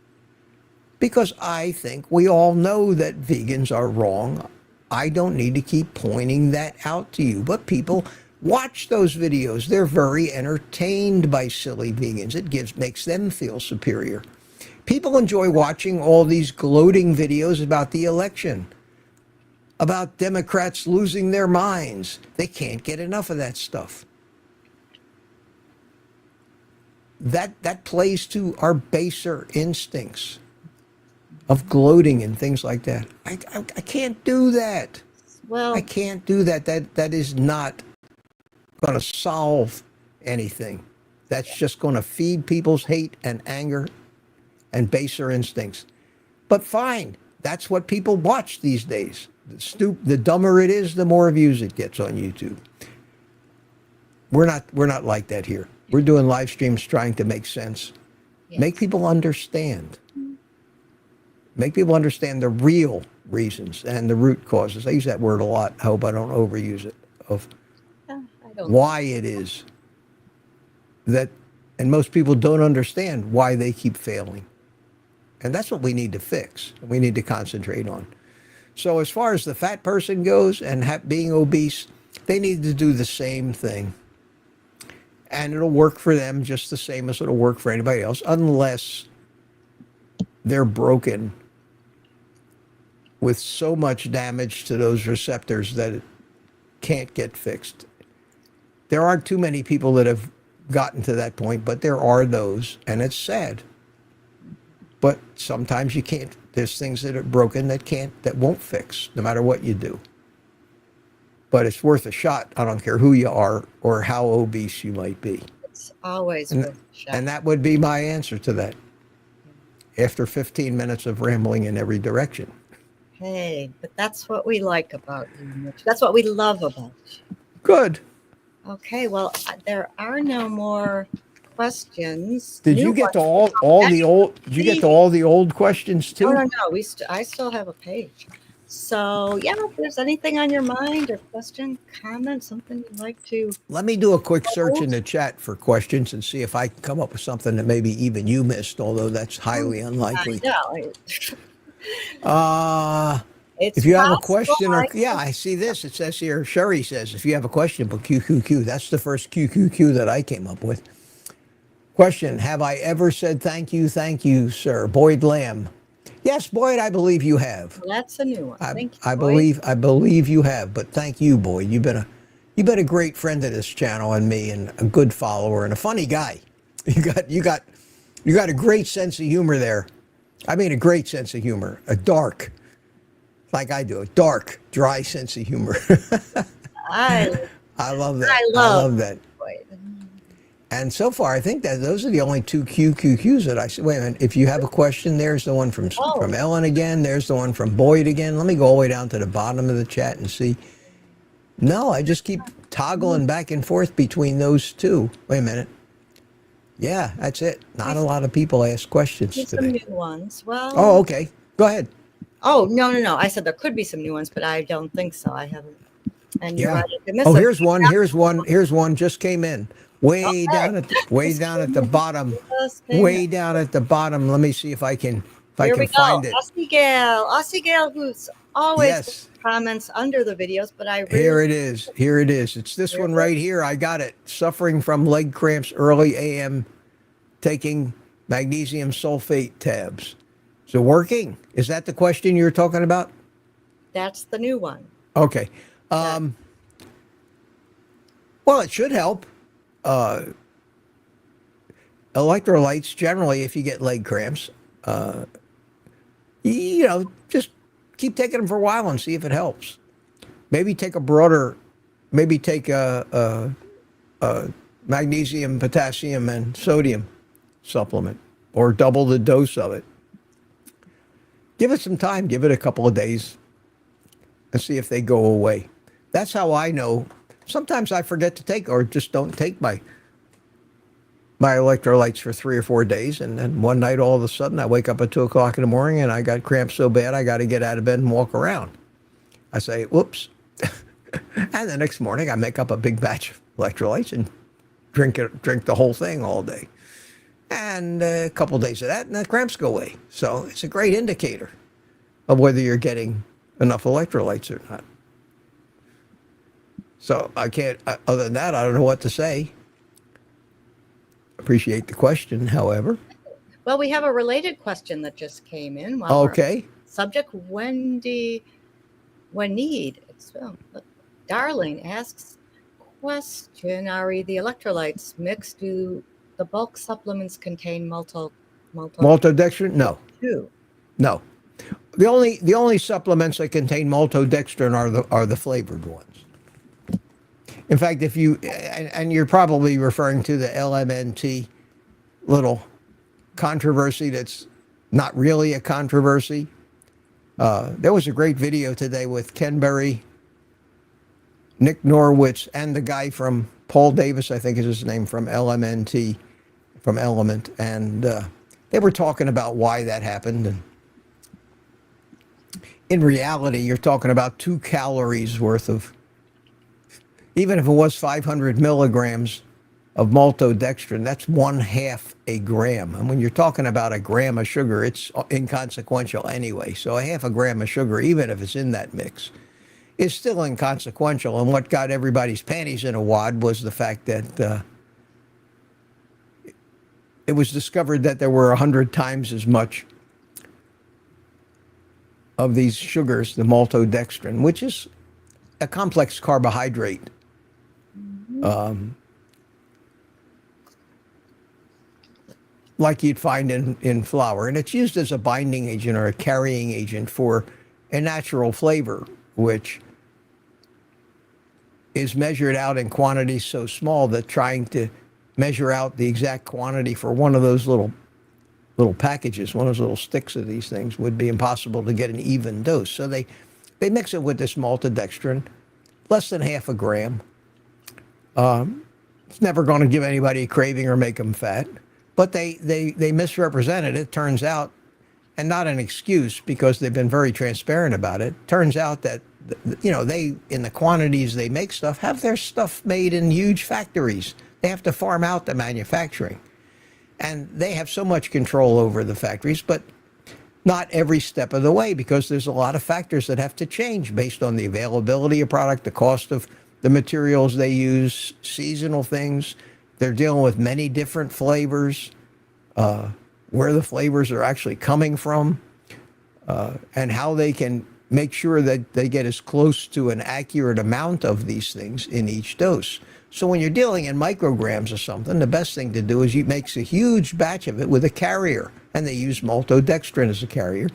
because I think we all know that vegans are wrong. I don't need to keep pointing that out to you, but people watch those videos. They're very entertained by silly vegans. It makes them feel superior. People enjoy watching all these gloating videos about the election, about Democrats losing their minds. They can't get enough of that stuff. That plays to our baser instincts of gloating and things like that. I can't do that. Well, I can't do that. That is not going to solve anything. That's just going to feed people's hate and anger and baser instincts. But fine, that's what people watch these days. The dumber it is, the more views it gets on YouTube. We're not like that here. We're doing live streams trying to make sense. yes. Make people understand. Make people understand the real reasons and the root causes. I use that word a lot. I hope I don't overuse it. Of I don't. why it is that, and most people don't understand why they keep failing. And that's what we need to fix. We need to concentrate on. So as far as the fat person goes and being obese, they need to do the same thing. And it'll work for them just the same as it'll work for anybody else, unless they're broken with so much damage to those receptors that it can't get fixed. There aren't too many people that have gotten to that point, but there are those, and it's sad. But sometimes you can't. There's things that are broken that won't fix, no matter what you do. But it's worth a shot. I don't care who you are or how obese you might be. It's always And, worth a shot. and that would be my answer to that. After 15 minutes of rambling in every direction. Hey, but that's what we like about you, Mitch. That's what we love about you. Good. Okay, well, there are no more questions. Did New you get to ones. all the old? Did you get to all the old questions too? No. I still have a page. So yeah, if there's anything on your mind or question, comment, something you'd like to. Let me do a quick search in the chat for questions and see if I can come up with something that maybe even you missed, although that's highly unlikely. It's If you have a possible, question, I see this. It says here, Sherry says, if you have a question, but QQQ. That's the first QQQ that I came up with. Question, have I ever said thank you, sir? Boyd Lamb. Yes, Boyd, I believe you have. That's a new one. Thank you, I Boyd. believe you have, but thank you, Boyd. You've been a great friend of this channel and me, and a good follower and a funny guy. You got a great sense of humor there. I mean, a great sense of humor, like I do, a dark, dry sense of humor. I love that. I I love that. Boyd. And so far, I think that those are the only two QQQs that I see. Wait a minute. If you have a question, there's the one from Ellen again. There's the one from Boyd again. Let me go all the way down to the bottom of the chat and see. No, I just keep toggling back and forth between those two. Wait a minute. Yeah, that's it. Not a lot of people ask questions There's some today. new ones. Well. Oh, okay. Go ahead. Oh, no. I said there could be some new ones, but I don't think so. I haven't. And you're Yeah. right. If you miss Oh, it, here's one just came in. Way down at the bottom. Way down at the bottom. Let me see if I can Here we find go. it. Aussie Gale, who's always Yes. comments under the videos, but I really Here it is. It's this one right here. I got it. Suffering from leg cramps early AM, taking magnesium sulfate tabs. So working? Is that the question you're talking about? That's the new one. Okay. Well, it should help. Electrolytes, generally, if you get leg cramps, just keep taking them for a while and see if it helps. Maybe take a magnesium, potassium, and sodium supplement, or double the dose of it. Give it some time. Give it a couple of days and see if they go away. That's how I know. sometimes I forget to take or just don't take my electrolytes for 3 or 4 days, and then one night all of a sudden I wake up at 2 o'clock in the morning and I got cramps so bad I got to get out of bed and walk around. I say, whoops. And the next morning I make up a big batch of electrolytes and drink the whole thing all day. And a couple of days of that and the cramps go away. So it's a great indicator of whether you're getting enough electrolytes or not. So I can't, other than that, I don't know what to say. Appreciate the question, however. Well, we have a related question that just came in. While Okay. Subject Wendy Need. Darling asks, question, Ari, the electrolytes mixed, do the bulk supplements contain Maltodextrin? No. Two. No. The only supplements that contain maltodextrin are the flavored ones. In fact, if you, and you're probably referring to the LMNT little controversy that's not really a controversy. There was a great video today with Ken Berry, Nick Norwitz, and the guy from Paul Davis, I think is his name, from LMNT, from Element. And they were talking about why that happened. And in reality, you're talking about 2 calories worth of, even if it was 500 milligrams of maltodextrin, that's 1/2 a gram. And when you're talking about a gram of sugar, it's inconsequential anyway. So a 1/2 gram of sugar, even if it's in that mix, is still inconsequential. And what got everybody's panties in a wad was the fact that it was discovered that there were 100 times as much of these sugars, the maltodextrin, which is a complex carbohydrate. Like you'd find in flour. And it's used as a binding agent or a carrying agent for a natural flavor, which is measured out in quantities so small that trying to measure out the exact quantity for one of those little packages, one of those little sticks of these things, would be impossible to get an even dose. So they mix it with this maltodextrin, less than 1/2 gram. It's never going to give anybody a craving or make them fat. But they misrepresented it, turns out, and not an excuse because they've been very transparent about it. Turns out that, they, in the quantities they make stuff, have their stuff made in huge factories. They have to farm out the manufacturing. And they have so much control over the factories, but not every step of the way, because there's a lot of factors that have to change based on the availability of product, the cost of the materials they use, seasonal things. They're dealing with many different flavors, where the flavors are actually coming from, and how they can make sure that they get as close to an accurate amount of these things in each dose. So when you're dealing in micrograms or something, the best thing to do is you make a huge batch of it with a carrier, and they use maltodextrin as a carrier.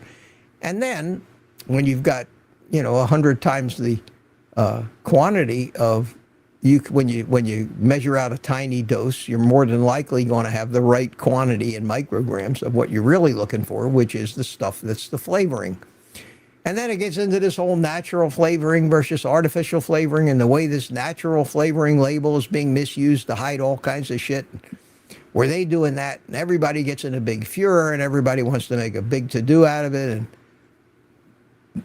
And then when you've got, 100 times the quantity of, when you measure out a tiny dose, you're more than likely going to have the right quantity in micrograms of what you're really looking for, which is the stuff that's the flavoring. And then it gets into this whole natural flavoring versus artificial flavoring, and the way this natural flavoring label is being misused to hide all kinds of shit. Where they doing that, and everybody gets in a big furor, and everybody wants to make a big to-do out of it, and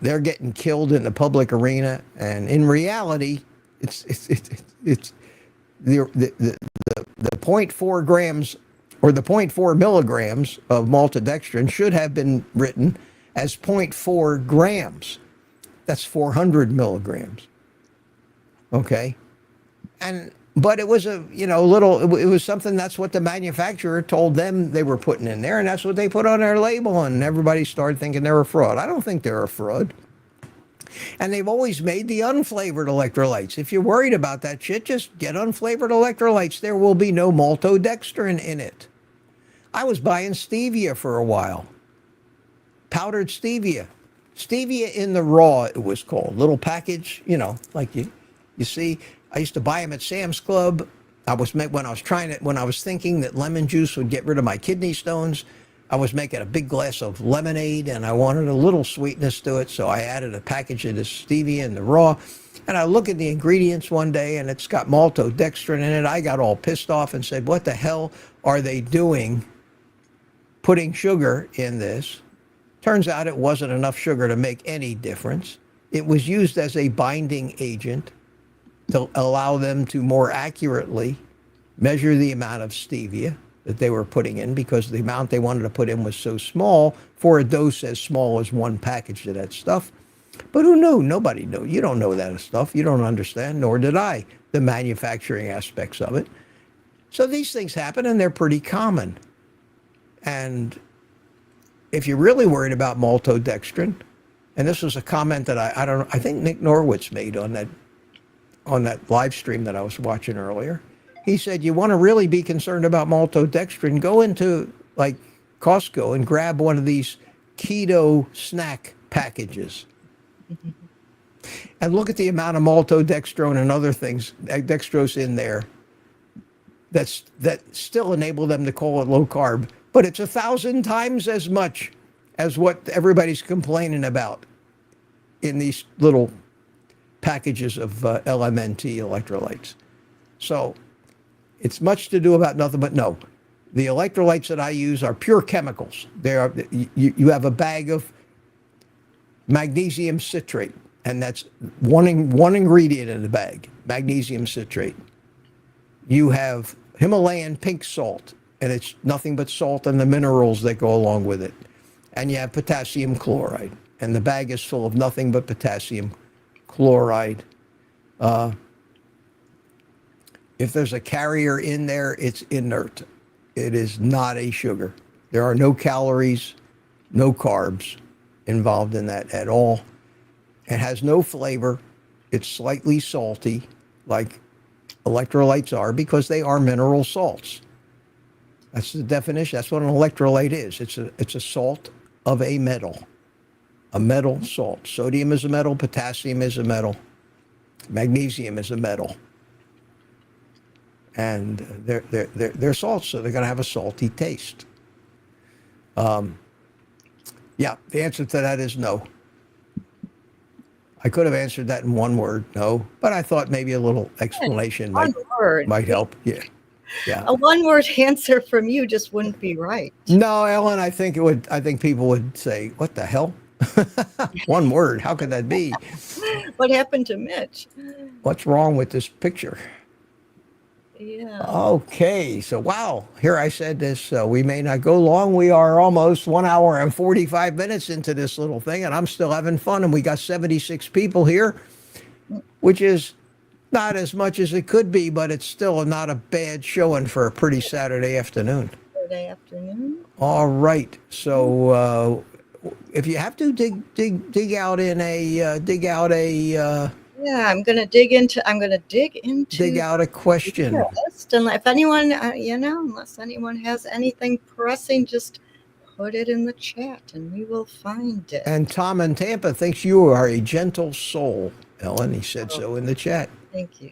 they're getting killed in the public arena. And in reality, it's the 0.4 grams or the 0.4 milligrams of maltodextrin should have been written as 0.4 grams. That's 400 milligrams. Okay. But it was it was something, that's what the manufacturer told them they were putting in there, and that's what they put on their label, and everybody started thinking they're a fraud. I don't think they're a fraud. And they've always made the unflavored electrolytes. If you're worried about that shit, just get unflavored electrolytes. There will be no maltodextrin in it. I was buying stevia for a while. Powdered stevia. Stevia in the raw, it was called. Little package, like you see. I used to buy them at Sam's Club. When I was thinking that lemon juice would get rid of my kidney stones, I was making a big glass of lemonade and I wanted a little sweetness to it, so I added a package of this stevia in the raw. And I look at the ingredients one day and it's got maltodextrin in it. I got all pissed off and said, what the hell are they doing putting sugar in this? Turns out it wasn't enough sugar to make any difference. It was used as a binding agent to allow them to more accurately measure the amount of stevia that they were putting in, because the amount they wanted to put in was so small for a dose as small as one package of that stuff. But who knew? Nobody knew. You don't know that stuff. You don't understand, nor did I, the manufacturing aspects of it. So these things happen, and they're pretty common. And if you're really worried about maltodextrin, and this was a comment that I don't know, I think Nick Norwitz made on that live stream that I was watching earlier. He said, you want to really be concerned about maltodextrin, go into like Costco and grab one of these keto snack packages and look at the amount of maltodextrin and other things, dextrose in there, that still enable them to call it low carb, but it's 1,000 times as much as what everybody's complaining about in these little packages of LMNT electrolytes. So it's much to do about nothing, but no. The electrolytes that I use are pure chemicals. They are, you have a bag of magnesium citrate, and that's one ingredient in the bag, magnesium citrate. You have Himalayan pink salt, and it's nothing but salt and the minerals that go along with it. And you have potassium chloride, and the bag is full of nothing but potassium chloride. If there's a carrier in there, it's inert. It is not a sugar. There are no calories, no carbs involved in that at all. It has no flavor. It's slightly salty, like electrolytes are, because they are mineral salts. That's the definition. That's what an electrolyte is. It's a salt of a metal salt. Sodium is a metal. Potassium is a metal. Magnesium is a metal. And they're salts, so they're going to have a salty taste. Yeah, the answer to that is no. I could have answered that in one word, no, but I thought maybe a little explanation might help. Yeah. A one-word answer from you just wouldn't be right. No, Ellen, I think people would say, what the hell? One word, how could that be? What happened to Mitch? What's wrong with this picture? Yeah. Okay, so wow, here I said this, we may not go long. We are almost 1 hour and 45 minutes into this little thing, and I'm still having fun, and we got 76 people here, which is not as much as it could be, but it's still not a bad showing for a pretty Saturday afternoon. Saturday afternoon. All right, so if you have to dig out a yeah, I'm gonna dig out a question. List, and if anyone, unless anyone has anything pressing, just put it in the chat, and we will find it. And Tom in Tampa thinks you are a gentle soul, Ellen. He said so in the chat. Thank you,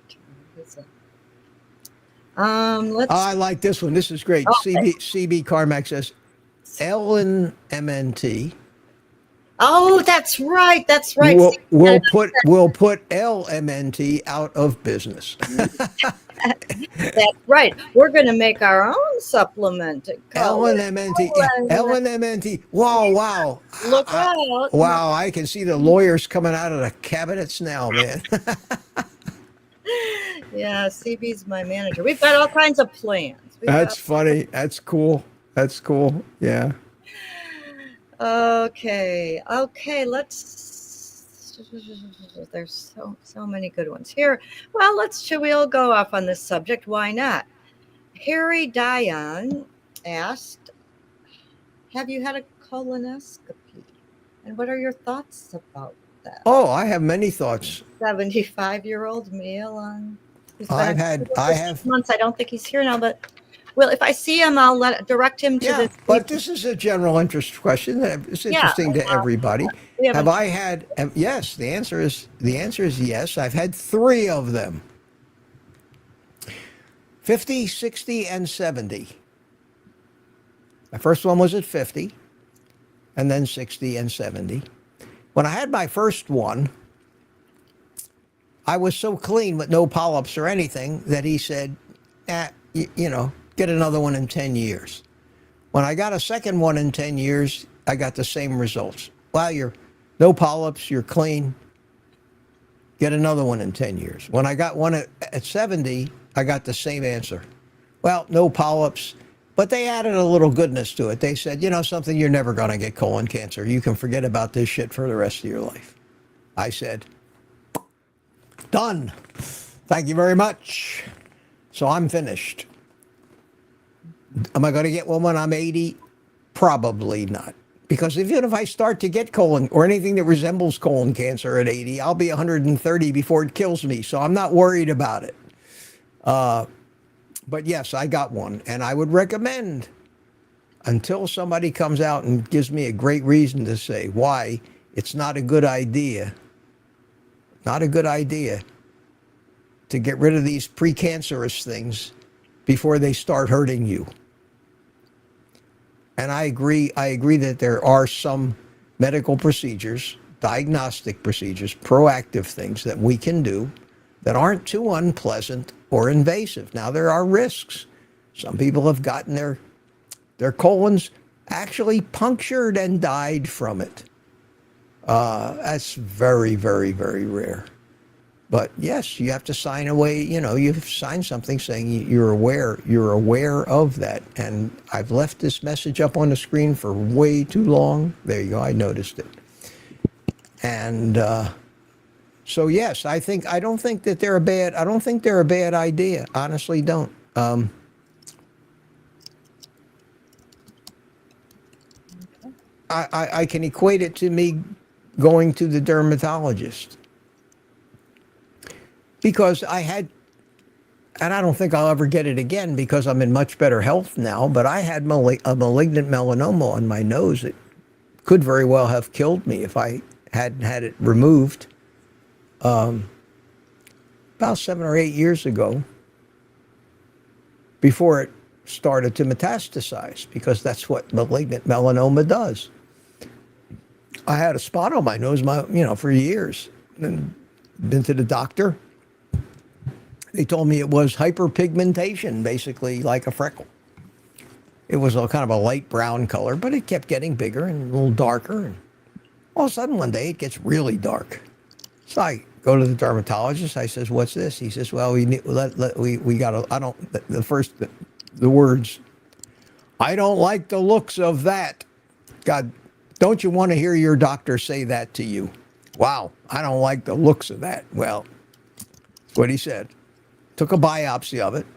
Tom. I like this one. This is great. Okay. CB Carmack says, Ellen MNT. Oh, that's right. That's right. We'll put LMNT out of business. That's right. We're going to make our own supplement. LMNT. Wow. Look out. Wow, I can see the lawyers coming out of the cabinets now, man. Yeah, CB's my manager. We've got all kinds of plans. That's funny. That's cool. Yeah. Okay. Let's. There's so many good ones here. Well, we'll go off on this subject. Why not? Harry Dion asked, "Have you had a colonoscopy? And what are your thoughts about that?" Oh, I have many thoughts. 75-year-old male on. I have months. I don't think he's here now, but. Well, if I see him, I'll direct him to this. But this is a general interest question. It's interesting to everybody. Have I had? Yes. The answer is yes. I've had 3 of them. 50, 60, and 70. My first one was at 50, and then 60 and 70. When I had my first one, I was so clean with no polyps or anything that he said, get another one in 10 years. When I got a second one in 10 years, I got the same results. Well, you're no polyps, you're clean. Get another one in 10 years. When I got one at 70, I got the same answer. Well, no polyps, but they added a little goodness to it. They said, something, you're never going to get colon cancer. You can forget about this shit for the rest of your life. I said, done. Thank you very much. So I'm finished. Am I going to get one when I'm 80? Probably not. Because even if I start to get colon or anything that resembles colon cancer at 80, I'll be 130 before it kills me. So I'm not worried about it. But yes, I got one. And I would recommend, until somebody comes out and gives me a great reason to say why it's not a good idea, to get rid of these precancerous things before they start hurting you. And I agree that there are some medical procedures, diagnostic procedures, proactive things that we can do that aren't too unpleasant or invasive. Now, there are risks. Some people have gotten their colons actually punctured and died from it. That's very, very, very rare. But yes, you have to sign away, you've signed something saying you're aware of that. And I've left this message up on the screen for way too long. There you go, I noticed it. And so yes, I don't think they're a bad idea. Honestly, don't. I can equate it to me going to the dermatologist. Because I had, and I don't think I'll ever get it again because I'm in much better health now, but I had a malignant melanoma on my nose. It could very well have killed me if I hadn't had it removed about 7 or 8 years ago, before it started to metastasize, because that's what malignant melanoma does. I had a spot on my nose, for years, and been to the doctor. They told me it was hyperpigmentation, basically like a freckle. It was a kind of a light brown color, but it kept getting bigger and a little darker. And all of a sudden, one day, it gets really dark. So I go to the dermatologist. I says, "What's this?" He says, "Well, we got to. I don't. The words. I don't like the looks of that. God, don't you want to hear your doctor say that to you? Wow, I don't like the looks of that." Well, that's what he said. Took a biopsy of it.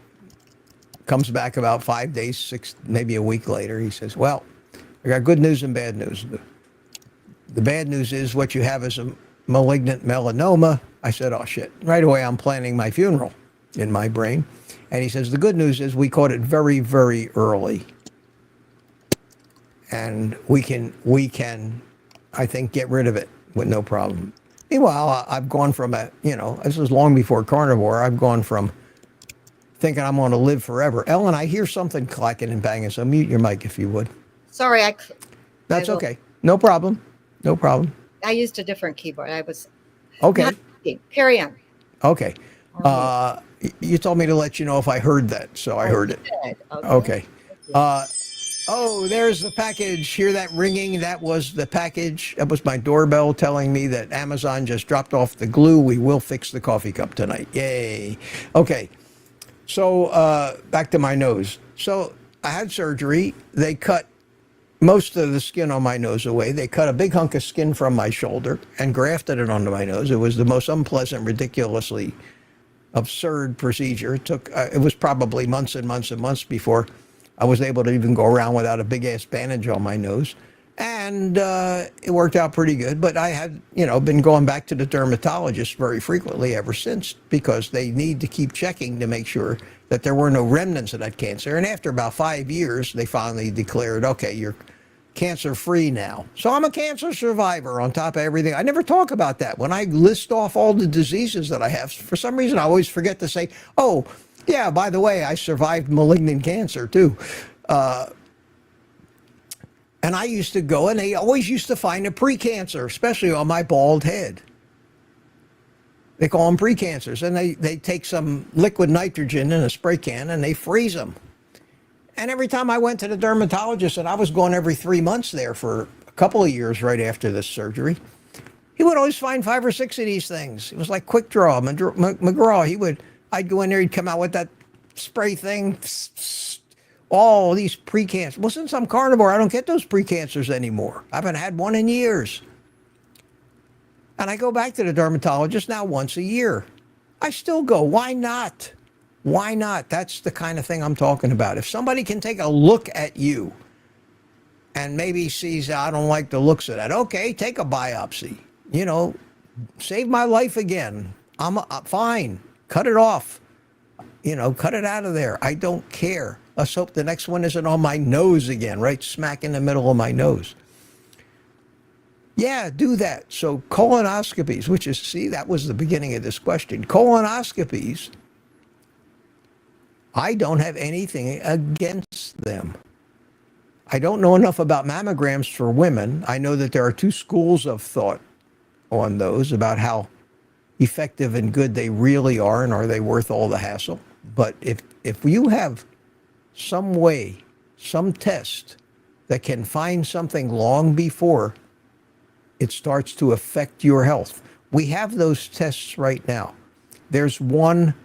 Comes back about 5 days, 6, maybe a week later. He says, "Well, I got good news and bad news. The bad news is what you have is a malignant melanoma." I said, "Oh shit!" Right away, I'm planning my funeral in my brain. And he says, "The good news is we caught it very, very early, and we can, I think, get rid of it with no problem." Meanwhile, I've gone from this was long before carnivore. I've gone from thinking I'm going to live forever. Ellen, I hear something clacking and banging, so mute your mic if you would. Sorry, That's okay. No problem. No problem. I used a different keyboard. I was okay. Carry on. Okay. You told me to let you know if I heard that, so I heard it. Okay. Oh, there's the package. Hear that ringing? That was the package. That was my doorbell telling me that Amazon just dropped off the glue. We will fix the coffee cup tonight. Yay. Okay. So back to my nose. So I had surgery. They cut most of the skin on my nose away. They cut a big hunk of skin from my shoulder and grafted it onto my nose. It was the most unpleasant, ridiculously absurd procedure. It was probably months and months and months before I was able to even go around without a big-ass bandage on my nose. And it worked out pretty good. But I had, been going back to the dermatologist very frequently ever since, because they need to keep checking to make sure that there were no remnants of that cancer. And after about 5 years, they finally declared, okay, you're cancer-free now. So I'm a cancer survivor on top of everything. I never talk about that. When I list off all the diseases that I have, for some reason, I always forget to say, oh, yeah, by the way, I survived malignant cancer too. And I used to go, and they always used to find a precancer, especially on my bald head. They call them precancers. And they take some liquid nitrogen in a spray can, and they freeze them. And every time I went to the dermatologist, and I was going every 3 months there for a couple of years right after this surgery, he would always find 5 or 6 of these things. It was like quick draw, McGraw. I'd go in there, he'd come out with that spray thing, all these precancers. Well, since I'm carnivore, I don't get those precancers anymore. I haven't had one in years. And I go back to the dermatologist now once a year. I still go. Why not? Why not? That's the kind of thing I'm talking about. If somebody can take a look at you and maybe sees, I don't like the looks of that, okay, take a biopsy. You know, save my life again. I'm fine. Cut it off. You know, cut it out of there. I don't care. Let's hope the next one isn't on my nose again, right smack in the middle of my nose. Yeah, do that. So colonoscopies, which is, see, that was the beginning of this question. Colonoscopies, I don't have anything against them. I don't know enough about mammograms for women. I know that there are 2 schools of thought on those about how effective and good they really are, and are they worth all the hassle. But if you have some way, some test that can find something long before it starts to affect your health, we have those tests right now. There's one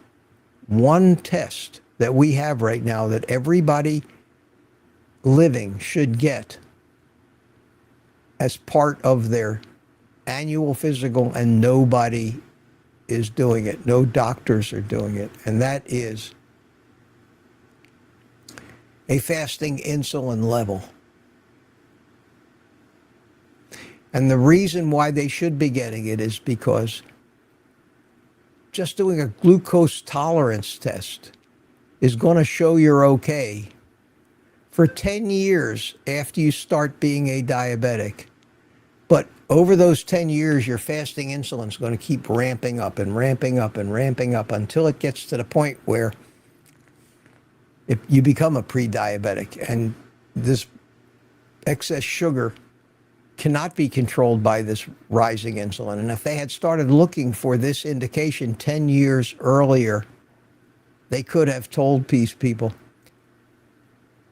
test that we have right now that everybody living should get as part of their annual physical, and nobody is doing it. No doctors are doing it. And that is a fasting insulin level. And the reason why they should be getting it is because just doing a glucose tolerance test is going to show you're okay for 10 years after you start being a diabetic. But over those 10 years, your fasting insulin is going to keep ramping up and ramping up and ramping up until it gets to the point where if you become a pre-diabetic, and this excess sugar cannot be controlled by this rising insulin. And if they had started looking for this indication 10 years earlier, they could have told people,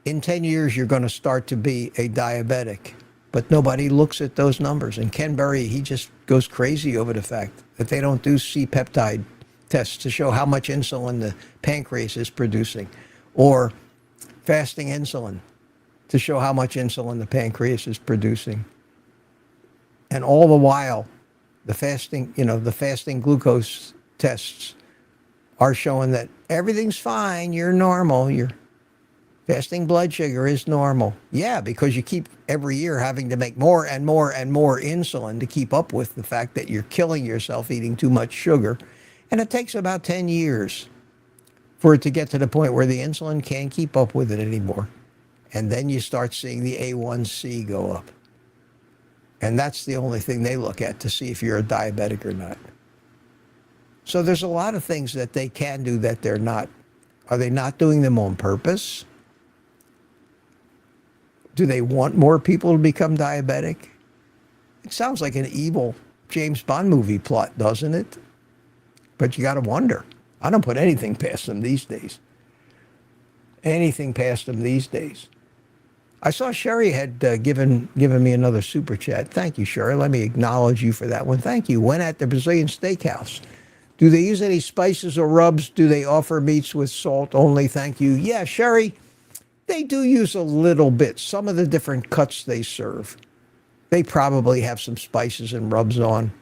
in 10 years, you're going to start to be a diabetic. But nobody looks at those numbers. And Ken Berry, he just goes crazy over the fact that they don't do C-peptide tests to show how much insulin the pancreas is producing, or fasting insulin to show how much insulin the pancreas is producing. And all the while, the fasting glucose tests are showing that everything's fine, you're normal, your fasting blood sugar is normal. Yeah, because you keep every year having to make more and more and more insulin to keep up with the fact that you're killing yourself eating too much sugar. And it takes about 10 years for it to get to the point where the insulin can't keep up with it anymore. And then you start seeing the A1C go up. And that's the only thing they look at to see if you're a diabetic or not. So there's a lot of things that they can do that they're not. Are they not doing them on purpose? Do they want more people to become diabetic? It sounds like an evil James Bond movie plot, doesn't it? But you got to wonder. I don't put anything past them these days. Anything past them these days. I saw Sherry had given me another super chat. Thank you, Sherry. Let me acknowledge you for that one. Thank you. When at the Brazilian Steakhouse, do they use any spices or rubs? Do they offer meats with salt only? Thank you. Yeah, Sherry, they do use a little bit. Some of the different cuts they serve, they probably have some spices and rubs on.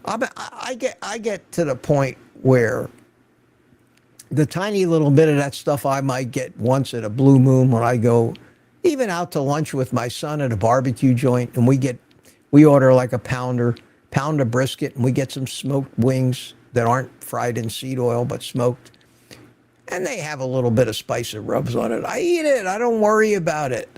I get to the point where the tiny little bit of that stuff I might get once at a blue moon when I go even out to lunch with my son at a barbecue joint, and we order like a pound of brisket, and we get some smoked wings that aren't fried in seed oil but smoked. And they have a little bit of spice and rubs on it. I eat it. I don't worry about it.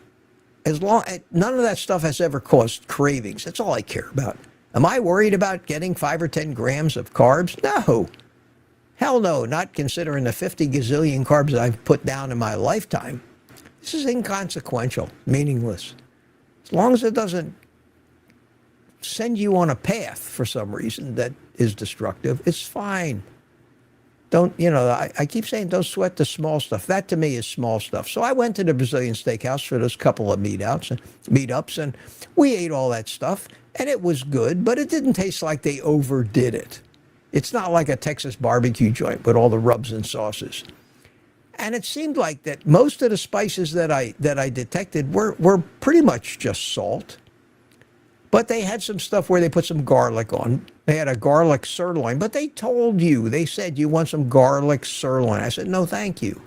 None of that stuff has ever caused cravings. That's all I care about. Am I worried about getting 5 or 10 grams of carbs? No. Hell no, not considering the 50 gazillion carbs I've put down in my lifetime. This is inconsequential, meaningless. as long as it doesn't send you on a path for some reason that is destructive, it's fine. Don't, I keep saying don't sweat the small stuff. That to me is small stuff. So I went to the Brazilian steakhouse for those couple of meetups, and we ate all that stuff, and it was good, but it didn't taste like they overdid it. It's not like a Texas barbecue joint with all the rubs and sauces. And it seemed like that most of the spices that I detected were pretty much just salt. But they had some stuff where they put some garlic on. They had a garlic sirloin, but they said, you want some garlic sirloin. I said, no, thank you.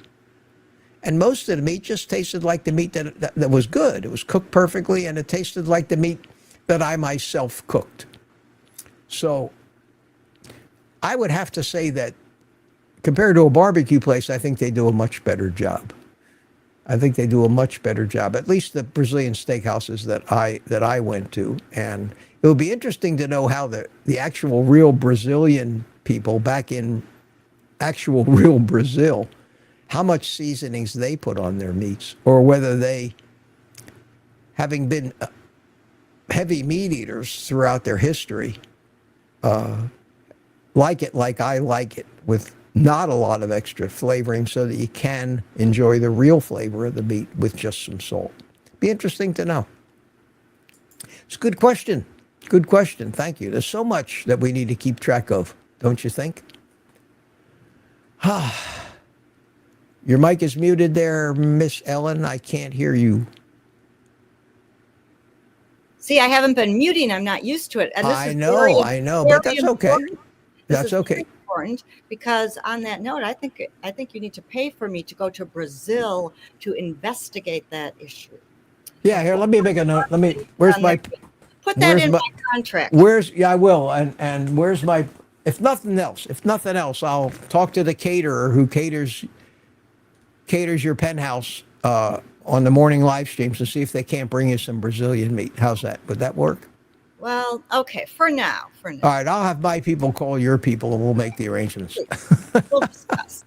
And most of the meat just tasted like the meat that was good. It was cooked perfectly, and it tasted like the meat that I myself cooked. So I would have to say that compared to a barbecue place, I think they do a much better job. I think they do a much better job, at least the Brazilian steakhouses that I went to. And it would be interesting to know how the actual real Brazilian people back in actual real Brazil, how much seasonings they put on their meats, or whether they, having been heavy meat eaters throughout their history, like it like I like it, with not a lot of extra flavoring, so that you can enjoy the real flavor of the meat with just some salt. Be interesting to know. It's a good question. Good question. Thank you. There's so much that we need to keep track of, don't you think? Your mic is muted there, Miss Ellen. I can't hear you. See, I haven't been muting. I'm not used to it. And this I is know, but that's okay. That's okay. Important, because on that note, I think you need to pay for me to go to Brazil to investigate that issue. Yeah, here, let me make a note. Put that in my contract. I will. And where's my, if nothing else, I'll talk to the caterer who caters your penthouse on the morning live streams to see if they can't bring you some Brazilian meat. How's that? Would that work? Well, okay, for now. All right, I'll have my people call your people, and we'll make the arrangements. We'll discuss.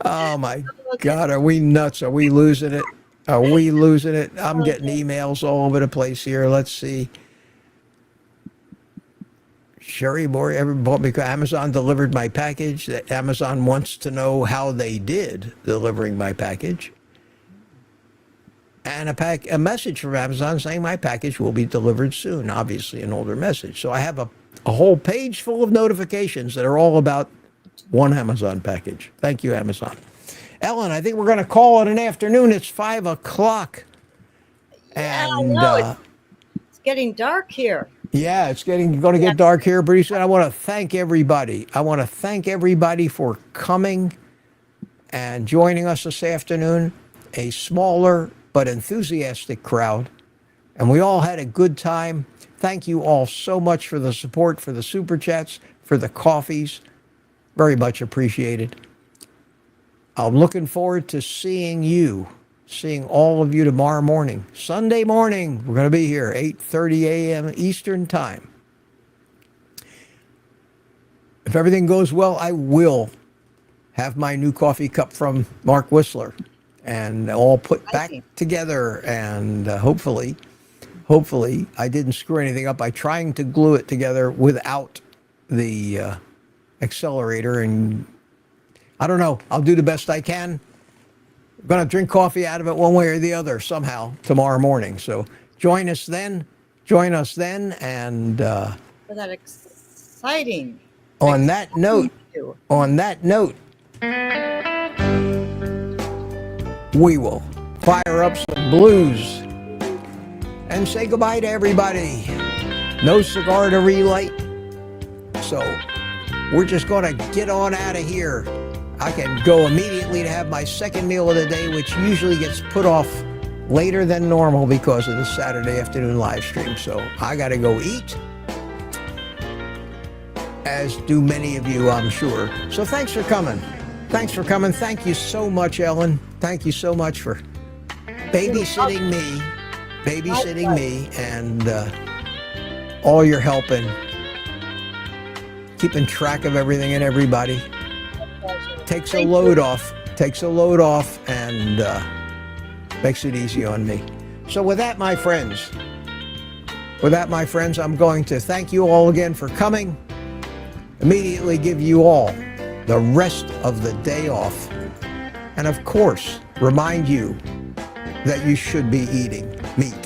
Oh, my God. Are we nuts? Are we losing it? I'm getting emails all over the place here. Let's see. Sherry Moore, because Amazon delivered my package. Amazon wants to know how they did delivering my package. And a message from Amazon saying my package will be delivered soon, obviously an older message. So I have a whole page full of notifications that are all about one Amazon package. Thank you, Amazon. Ellen, I think we're going to call it an afternoon. It's 5 o'clock. And it's getting dark here. Yeah, it's going to get dark here pretty soon. I want to thank everybody. For coming and joining us this afternoon. A smaller but enthusiastic crowd, and we all had a good time. Thank you all so much for the support, for the super chats, for the coffees. Very much appreciated. I'm looking forward to seeing all of you tomorrow morning. Sunday morning, we're going to be here, 8:30 a.m. Eastern Time. If everything goes well, I will have my new coffee cup from Mark Whistler and all put back together, and hopefully I didn't screw anything up by trying to glue it together without the accelerator, and I don't know. I'll do the best I can. I'm going to drink coffee out of it one way or the other somehow tomorrow morning. So join us then, and for that exciting. On that note, we will fire up some blues and say goodbye to everybody. No cigar to relight. So we're just going to get on out of here. I can go immediately to have my second meal of the day, which usually gets put off later than normal because of the Saturday afternoon live stream. So I got to go eat, as do many of you, I'm sure. So thanks for coming. Thank you so much, Ellen. Thank you so much for babysitting me, and all your help and keeping track of everything and everybody. Takes a load off and makes it easy on me. So with that, my friends, I'm going to thank you all again for coming. Immediately give you all the rest of the day off. And of course, remind you that you should be eating meat.